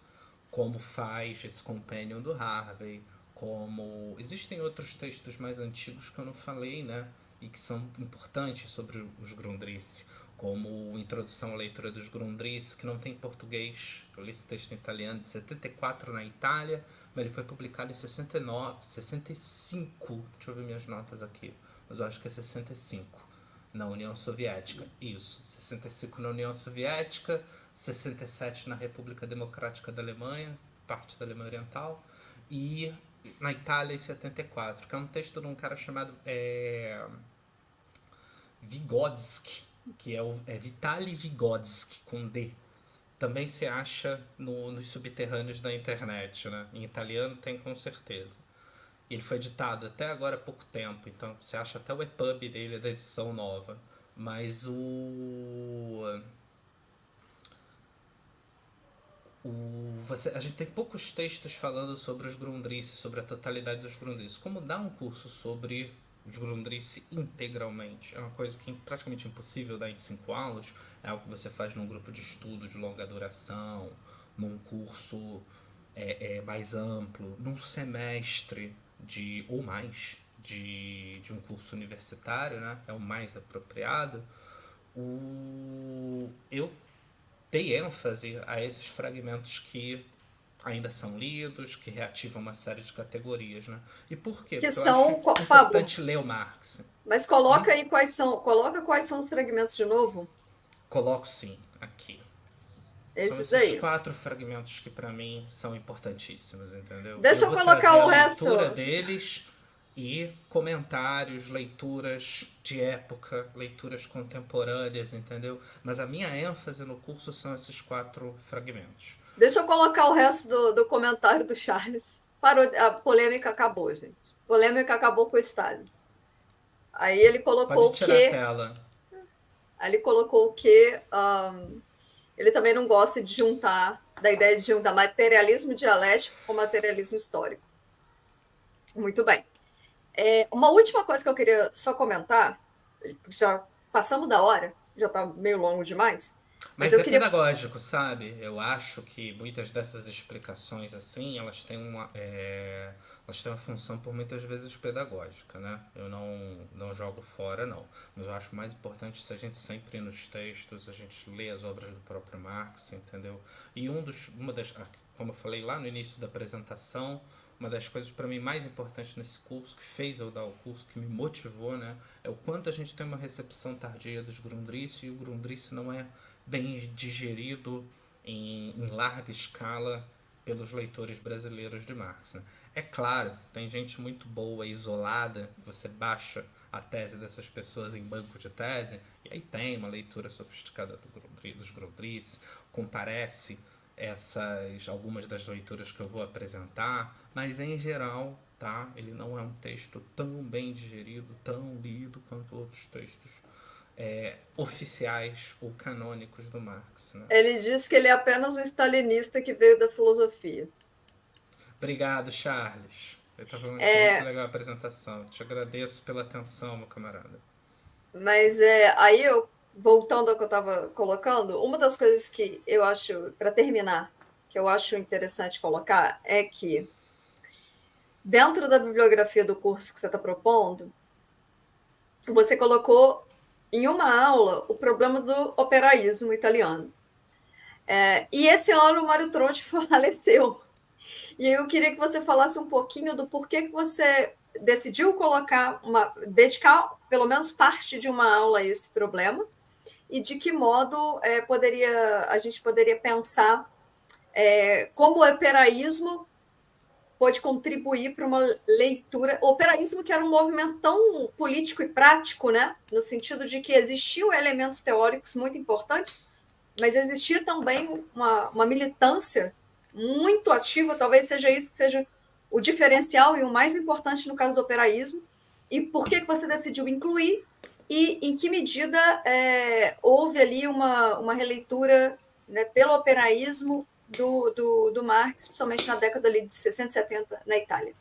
como faz esse Companion do Harvey, como existem outros textos mais antigos que eu não falei, né? E que são importantes sobre os Grundrisse, como Introdução à Leitura dos Grundrisse, que não tem em português. Eu li esse texto em italiano de 74 na Itália, mas ele foi publicado em 65. Deixa eu ver minhas notas aqui, mas eu acho que é 65 na União Soviética. Isso, 65 na União Soviética, 67 na República Democrática da Alemanha, parte da Alemanha Oriental, e na Itália em 74, que é um texto de um cara chamado Vygotsky, que é Vitaly Vygotsky, com D. Também se acha nos subterrâneos da internet, né? Em italiano tem com certeza. Ele foi editado até agora há pouco tempo, então você acha até o EPUB dele, da edição nova. Mas a gente tem poucos textos falando sobre os Grundrisse, sobre a totalidade dos Grundrisse. Como dar um curso sobre os Grundrisse integralmente? É uma coisa que é praticamente impossível dar em 5 aulas. É algo que você faz num grupo de estudo de longa duração, num curso mais amplo, num semestre ou mais de um curso universitário, né? É o mais apropriado. Eu dei ênfase a esses fragmentos que ainda são lidos, que reativam uma série de categorias, né? E por quê? Que Porque eu acho são, Pablo, importante ler o Marx. mas coloca aí coloca quais são os fragmentos de novo. Coloco sim aqui. São Esses esses aí. 4 fragmentos que para mim são importantíssimos, entendeu? Deixa Eu eu vou colocar trazer a o resto. leitura deles e comentários, leituras de época, leituras contemporâneas, entendeu? Mas a minha ênfase no curso são esses 4 fragmentos. Deixa eu colocar o resto do comentário do Charles. Parou, a polêmica acabou, gente. A polêmica acabou com o Stalin. Aí ele Pode colocou o tirar a que. tela. Aí ele colocou o que. Ele também não gosta de juntar, da ideia de juntar materialismo dialético com materialismo histórico. Muito bem. Uma última coisa que eu queria só comentar, já passamos da hora, já está meio longo demais, mas Mas eu é queria. pedagógico, sabe? Eu acho que muitas dessas explicações assim, elas têm uma função por muitas vezes pedagógica, né? Eu não jogo fora, não. Mas eu acho mais importante se a gente sempre ir nos textos, a gente lê as obras do próprio Marx, entendeu? E como eu falei lá no início da apresentação, uma das coisas para mim mais importantes nesse curso, que fez eu dar o curso, que me motivou, né, é o quanto a gente tem uma recepção tardia dos Grundrisse, e o Grundrisse não é bem digerido em larga escala pelos leitores brasileiros de Marx, né? É claro, tem gente muito boa, isolada, você baixa a tese dessas pessoas em banco de tese, e aí tem uma leitura sofisticada dos Grundrisse, comparece algumas das leituras que eu vou apresentar, mas em geral, tá? Ele não é um texto tão bem digerido, tão lido quanto outros textos oficiais ou canônicos do Marx, né? Ele diz que ele é apenas um stalinista que veio da filosofia. Obrigado, Charles. Foi muito legal a apresentação. Te agradeço pela atenção, meu camarada. Mas aí voltando ao que eu estava colocando, uma das coisas que eu acho, para terminar, que eu acho interessante colocar é que dentro da bibliografia do curso que você está propondo, você colocou em uma aula o problema do operaísmo italiano. E esse ano o Mário Tronti faleceu. E eu queria que você falasse um pouquinho do porquê que você decidiu dedicar pelo menos parte de uma aula a esse problema e de que modo a gente poderia pensar como o operaísmo pode contribuir para uma leitura. O operaísmo, que era um movimento tão político e prático, né? No sentido de que existiam elementos teóricos muito importantes, mas existia também uma militância muito ativa, talvez seja isso que seja o diferencial e o mais importante no caso do operaísmo, e por que você decidiu incluir, e em que medida houve ali uma releitura, né, pelo operaísmo do Marx, principalmente na década ali de 60 e 70 na Itália.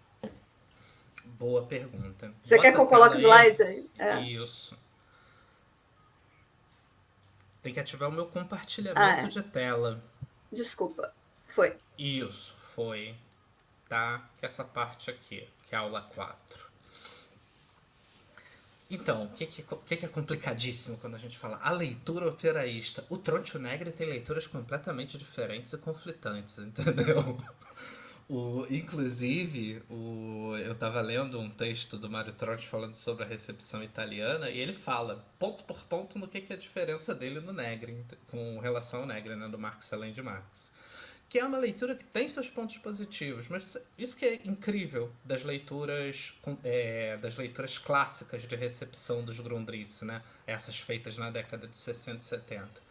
Boa pergunta. Você quer Bota que a eu tela coloque aí. slide aí? Isso. Tem que ativar o meu compartilhamento Ah, de tela. desculpa. Foi. Isso, foi. Tá? Essa parte aqui, que é a aula 4. Então, o que é complicadíssimo quando a gente fala a leitura operaísta? O Tronte e o Negri tem leituras completamente diferentes e conflitantes, entendeu? Inclusive, eu estava lendo um texto do Mário Tronte falando sobre a recepção italiana e ele fala, ponto por ponto, no que é a diferença dele no Negri, com relação ao Negri, né, do Marx além de Marx. Que é uma leitura que tem seus pontos positivos, mas isso que é incrível das leituras clássicas de recepção dos Grundrisse, né? Essas feitas na década de 60 e 70.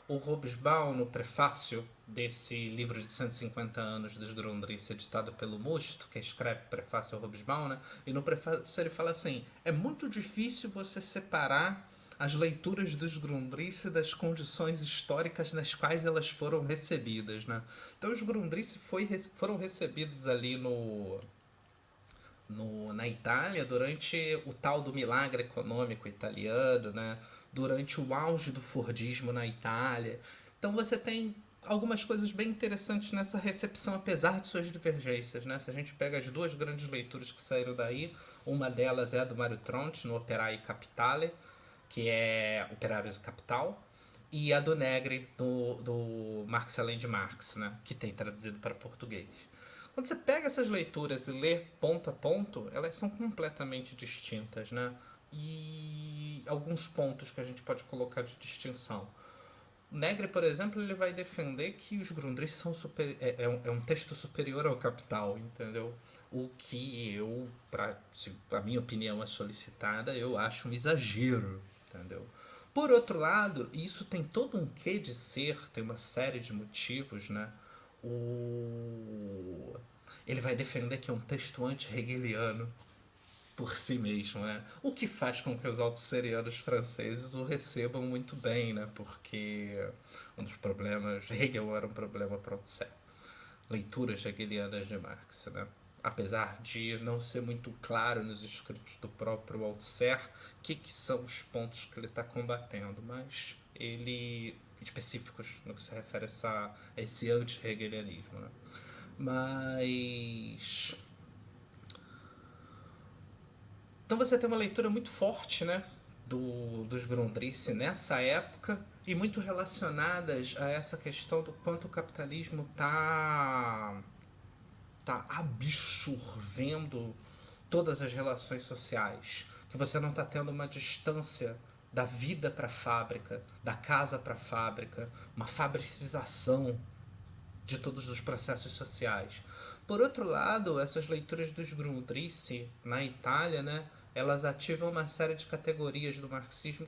O Hobsbawm, no prefácio desse livro de 150 anos dos Grundrisse, editado pelo Musto, que escreve o prefácio ao Hobsbawm, né? E no prefácio ele fala assim, é muito difícil você separar as leituras dos Grundrisse das condições históricas nas quais elas foram recebidas, né? Então os Grundrisse foram recebidos ali na Itália durante o tal do milagre econômico italiano, né? Durante o auge do Fordismo na Itália. Então você tem algumas coisas bem interessantes nessa recepção, apesar de suas divergências, né? Se a gente pega as duas grandes leituras que saíram daí, uma delas é a do Mário Tronte, no Operae Capitale, que é Operários e Capital, e a do Negri, do Marx além de Marx, né? Que tem traduzido para português. Quando você pega essas leituras e lê ponto a ponto, elas são completamente distintas, né? E alguns pontos que a gente pode colocar de distinção. O Negri, por exemplo, ele vai defender que os Grundrisse são é um texto superior ao Capital, entendeu? O que se a minha opinião é solicitada, eu acho um exagero, entendeu? Por outro lado, isso tem todo um quê de ser, tem uma série de motivos, né? Ele vai defender que é um texto anti-hegeliano por si mesmo, né? O que faz com que os altisserianos franceses o recebam muito bem, né? Porque um dos problemas, Hegel era um problema para Althusser. Leituras hegelianas de Marx, né? Apesar de não ser muito claro nos escritos do próprio Althusser o que são os pontos que ele está combatendo, mas ele específicos no que se refere a esse anti-hegelianismo, né? Mas então você tem uma leitura muito forte, né, dos Grundrisse nessa época e muito relacionadas a essa questão do quanto o capitalismo tá absorvendo todas as relações sociais, que você não está tendo uma distância da vida para a fábrica, da casa para a fábrica, uma fabricização de todos os processos sociais. Por outro lado, essas leituras dos Grundrisse na Itália, né, elas ativam uma série de categorias do marxismo,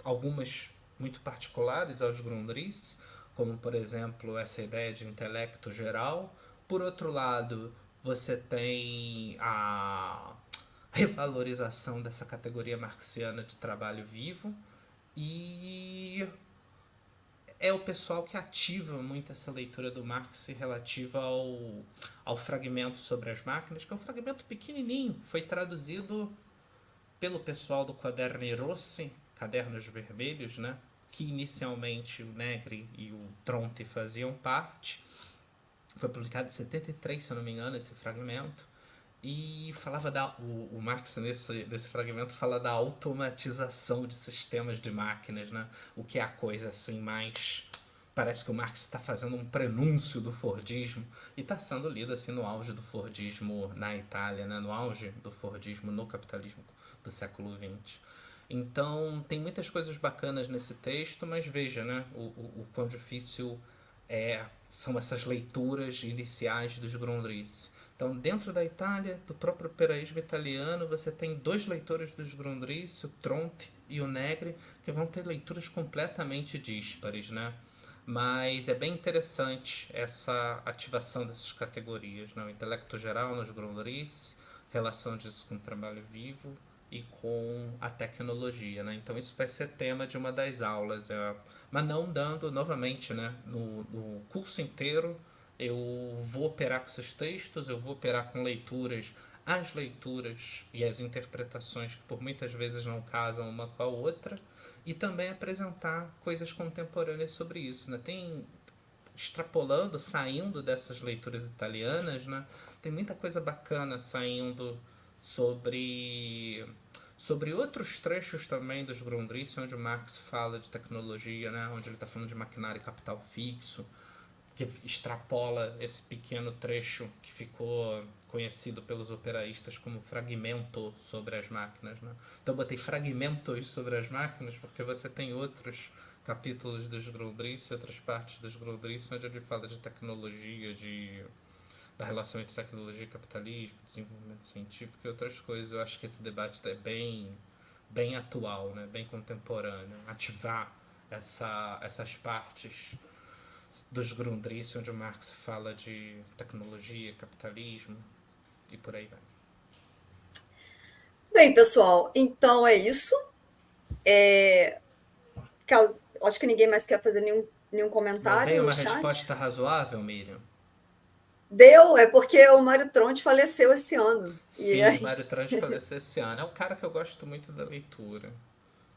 algumas muito particulares aos Grundrisse, como, por exemplo, essa ideia de intelecto geral. Por outro lado, você tem a revalorização dessa categoria marxiana de trabalho vivo e é o pessoal que ativa muito essa leitura do Marx relativa ao fragmento sobre as máquinas, que é um fragmento pequenininho, foi traduzido pelo pessoal do Quaderni Rossi, Cadernos Vermelhos, né? Que inicialmente o Negri e o Tronte faziam parte. Foi publicado em 73, se eu não me engano, esse fragmento. E falava o Marx nesse fragmento fala da automatização de sistemas de máquinas, né? O que é a coisa assim mais... Parece que o Marx está fazendo um prenúncio do Fordismo e está sendo lido assim no auge do Fordismo na Itália, né? No auge do Fordismo no capitalismo do século XX. Então tem muitas coisas bacanas nesse texto, mas veja, né? O quão difícil são essas leituras iniciais dos Grundrisse. Então, dentro da Itália, do próprio operaísmo italiano, você tem dois leitores dos Grundrisse, o Tronte e o Negri, que vão ter leituras completamente díspares, né? Mas é bem interessante essa ativação dessas categorias, né? O intelecto geral nos Grundrisse, relação disso com o trabalho vivo e com a tecnologia, né? Então isso vai ser tema de uma das aulas, mas não dando novamente, né? No curso inteiro eu vou operar com esses textos, eu vou operar com leituras, as leituras e as interpretações que por muitas vezes não casam uma com a outra, e também apresentar coisas contemporâneas sobre isso, né? Tem extrapolando, saindo dessas leituras italianas, né? Tem muita coisa bacana saindo sobre outros trechos também dos Grundrisse, onde o Marx fala de tecnologia, né? Onde ele está falando de maquinário e capital fixo, que extrapola esse pequeno trecho que ficou conhecido pelos operaístas como fragmento sobre as máquinas, né? Então eu botei fragmentos sobre as máquinas porque você tem outros capítulos dos Grundrisse, outras partes dos Grundrisse, onde ele fala de tecnologia, da relação entre tecnologia e capitalismo, desenvolvimento científico e outras coisas. Eu acho que esse debate é bem atual, né? Bem contemporâneo. Ativar essas partes dos Grundrisse, onde o Marx fala de tecnologia, capitalismo e por aí vai. Bem, pessoal, então é isso. Acho que ninguém mais quer fazer nenhum Eu dei comentário no uma chat. resposta razoável, Miriam? Deu, é porque o Mário Tronte faleceu esse ano. E Sim, o aí, Mário Tranch faleceu esse ano. É um cara que eu gosto muito da leitura.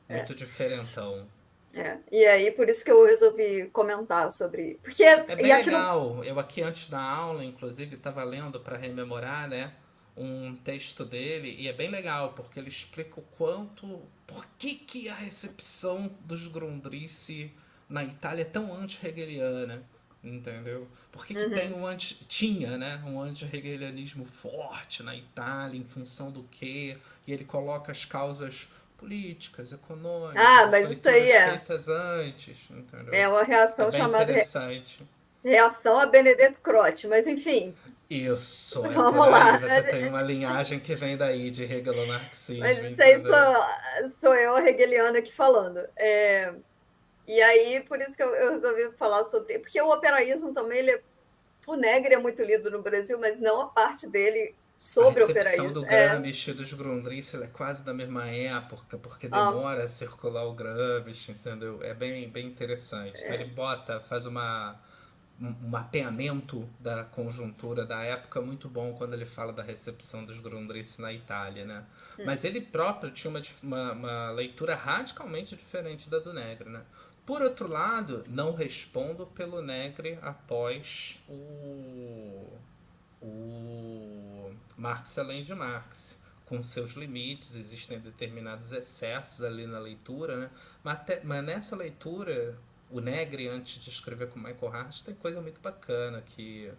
Muito diferentão. e aí, por isso que eu resolvi comentar sobre. Porque. É E bem aqui no. legal. Eu aqui antes da aula, inclusive, estava lendo para rememorar, né, um texto dele e é bem legal porque ele explica o quanto, por que a recepção dos Grundrisse na Itália é tão anti-hegeliana, entendeu? Por que tem Uhum. tinha, né, um anti-hegelianismo forte na Itália em função do quê? E ele coloca as causas políticas, econômicas, Ah, as mas isso aí leituras é. feitas antes, entendeu? É uma É reação bem chamada interessante. reação a Benedetto Croce. Mas, enfim, Isso, é por vamos aí. lá. Você tem uma linhagem que vem daí de Mas hegelomarxismo, isso aí entendeu? sou eu, a hegeliana, aqui falando. E aí, por isso que eu resolvi falar sobre. Porque o operaísmo também, o Negri é muito lido no Brasil, mas não a parte dele A sobre o recepção do operaísmo. Gramsci e dos Grundrisse é quase da mesma época, porque Ah, demora a circular o Gramsci, entendeu? É bem interessante. Então ele faz um mapeamento da conjuntura da época muito bom quando ele fala da recepção dos Grundrisse na Itália, né? Mas ele próprio tinha uma leitura radicalmente diferente da do Negri, né? Por outro lado, não respondo pelo Negri após o Marx além de Marx, com seus limites, existem determinados excessos ali na leitura, né? Mas nessa leitura, o Negri, antes de escrever com Michael Hart, tem coisa muito bacana que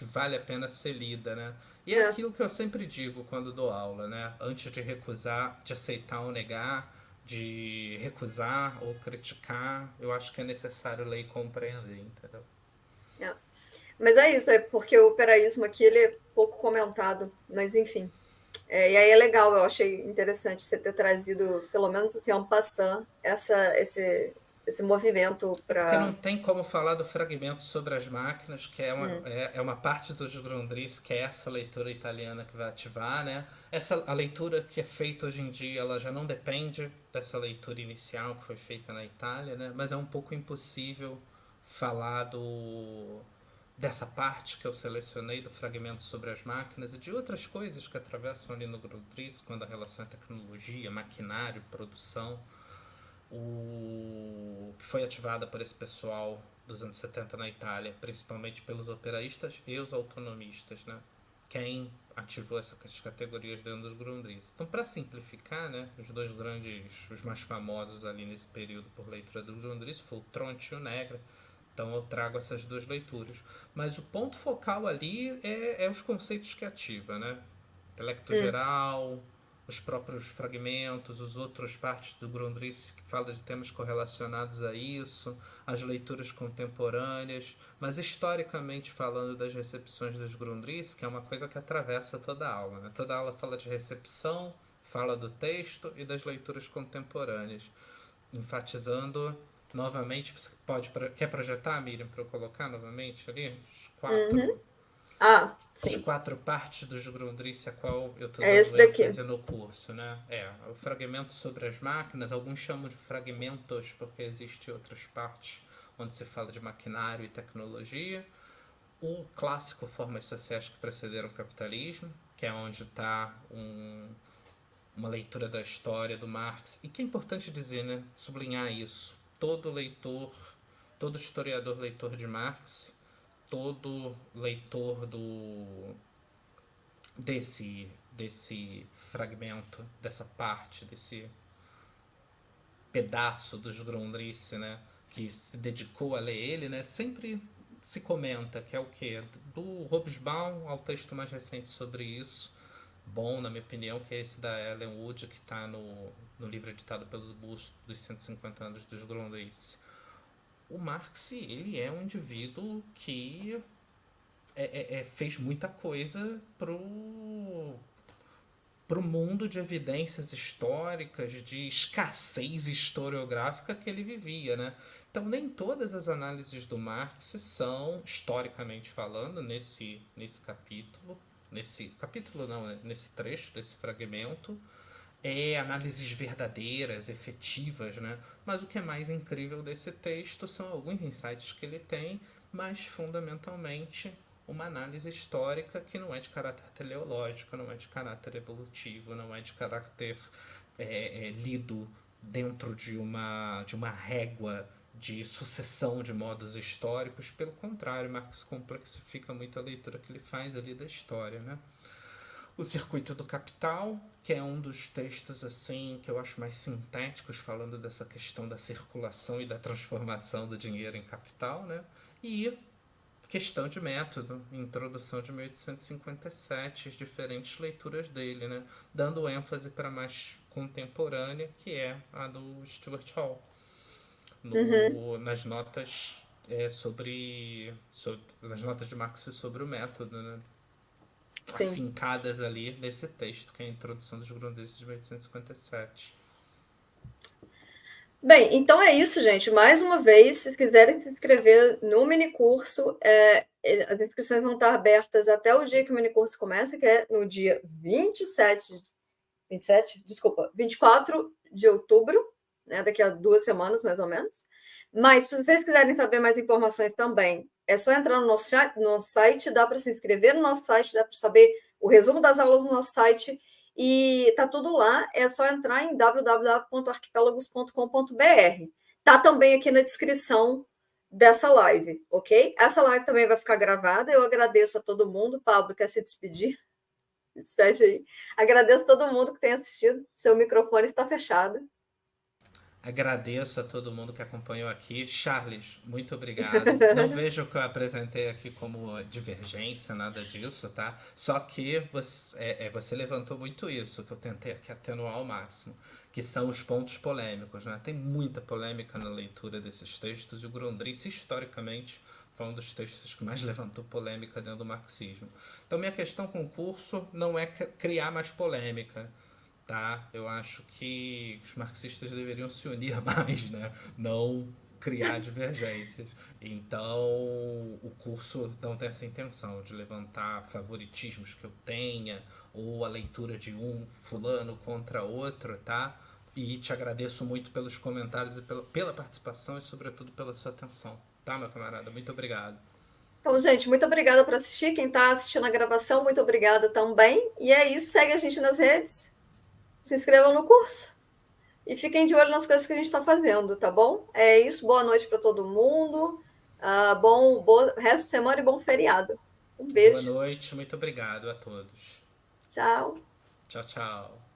vale a pena ser lida, né? E é é. aquilo que eu sempre digo quando dou aula, né? Antes de recusar, de aceitar ou negar, de recusar ou criticar, eu acho que é necessário ler e compreender, entendeu? É. Mas é isso, é porque o operaísmo aqui ele é pouco comentado, mas enfim. E aí é legal, eu achei interessante você ter trazido, pelo menos assim, um passant, esse movimento É porque não para. tem como falar do fragmento sobre as máquinas, que é uma parte dos Grundrisse, que é essa leitura italiana que vai ativar, né? A leitura que é feita hoje em dia, ela já não depende dessa leitura inicial que foi feita na Itália, né? Mas é um pouco impossível falar dessa parte que eu selecionei, do fragmento sobre as máquinas e de outras coisas que atravessam ali no Grundrisse, quando a relação é tecnologia, maquinário, produção, que foi ativada por esse pessoal dos anos 70 na Itália, principalmente pelos operaístas e os autonomistas, né? Quem ativou essas categorias dentro dos Grundrisse. Então, para simplificar, né, os dois grandes, os mais famosos ali nesse período por leitura do Grundrisse foi o Tronte e o Negri. Então eu trago essas duas leituras. Mas o ponto focal ali é os conceitos que ativa, né? Intelecto Hum. geral, os próprios fragmentos, os outros partes do Grundrisse que fala de temas correlacionados a isso, as leituras contemporâneas, mas historicamente falando das recepções dos Grundrisse, que é uma coisa que atravessa toda a aula, né? Toda a aula fala de recepção, fala do texto e das leituras contemporâneas, enfatizando novamente, você quer projetar, Miriam, para eu colocar novamente ali Uhum. Ah, as sim. 4 partes dos Grundrisse a qual eu estou É esse dando daqui. ênfase no curso, né? O fragmento sobre as máquinas, alguns chamam de fragmentos porque existem outras partes onde se fala de maquinário e tecnologia. O clássico Formas Sociais que Precederam o Capitalismo, que é onde está uma leitura da história do Marx, e que é importante dizer, né, sublinhar isso. Todo leitor, todo historiador leitor de Marx, todo leitor desse fragmento, dessa parte, desse pedaço dos Grundrisse, né, que se dedicou a ler ele, né, sempre se comenta que é o quê? Do Hobsbawm ao texto mais recente sobre isso, bom, na minha opinião, que é esse da Ellen Wood, que está no livro editado pelo Busto dos 150 anos dos Grundrisse. O Marx, ele é um indivíduo que fez muita coisa pro mundo de evidências históricas, de escassez historiográfica que ele vivia, né? Então, nem todas as análises do Marx são, historicamente falando, nesse capítulo não, né? Nesse trecho, desse fragmento, análises verdadeiras, efetivas, né? Mas o que é mais incrível desse texto são alguns insights que ele tem, mas fundamentalmente uma análise histórica que não é de caráter teleológico, não é de caráter evolutivo, não é de caráter lido dentro de uma régua de sucessão de modos históricos. Pelo contrário, Marx complexifica muito a leitura que ele faz ali da história, né? O Circuito do Capital, que é um dos textos assim que eu acho mais sintéticos, falando dessa questão da circulação e da transformação do dinheiro em capital, né? E Questão de Método, Introdução de 1857, as diferentes leituras dele, né? Dando ênfase para a mais contemporânea, que é a do Stuart Hall, Uhum. nas notas nas notas de Marx sobre o método, né? Sim. Afincadas ali nesse texto, que é a Introdução dos Grundrisses de 1857. Bem, então é isso, gente. Mais uma vez, se vocês quiserem se inscrever no minicurso, as inscrições vão estar abertas até o dia que o minicurso começa, que é no dia 27, desculpa, 24 de outubro, né, daqui a 2 semanas, mais ou menos. Mas, se vocês quiserem saber mais informações também, é só entrar no site, dá para se inscrever no nosso site, dá para saber o resumo das aulas no nosso site, e tá tudo lá, é só entrar em www.arquipelagos.com.br. Tá também aqui na descrição dessa live, ok? Essa live também vai ficar gravada, eu agradeço a todo mundo. Pablo, quer se despedir? Se despede aí. Agradeço a todo mundo que tem assistido. Seu microfone está fechado. Agradeço a todo mundo que acompanhou aqui. Charles, muito obrigado. Não vejo o que eu apresentei aqui como divergência, nada disso, tá? Só que você levantou muito isso, que eu tentei aqui atenuar ao máximo, que são os pontos polêmicos, né? Tem muita polêmica na leitura desses textos, e o Grundrisse, historicamente, foi um dos textos que mais levantou polêmica dentro do marxismo. Então, minha questão com o curso não é criar mais polêmica, tá? Eu acho que os marxistas deveriam se unir mais, né? Não criar divergências. Então, o curso não tem essa intenção de levantar favoritismos que eu tenha, ou a leitura de um fulano contra outro, tá? E te agradeço muito pelos comentários e pela participação e, sobretudo, pela sua atenção, tá, meu camarada? Muito obrigado. Então, gente, muito obrigada por assistir. Quem está assistindo a gravação, muito obrigada também. E é isso, segue a gente nas redes, se inscrevam no curso e fiquem de olho nas coisas que a gente está fazendo, tá bom? É isso, boa noite para todo mundo. Bom resto de semana e bom feriado. Um Boa beijo. noite, muito obrigado a todos. Tchau. Tchau, tchau.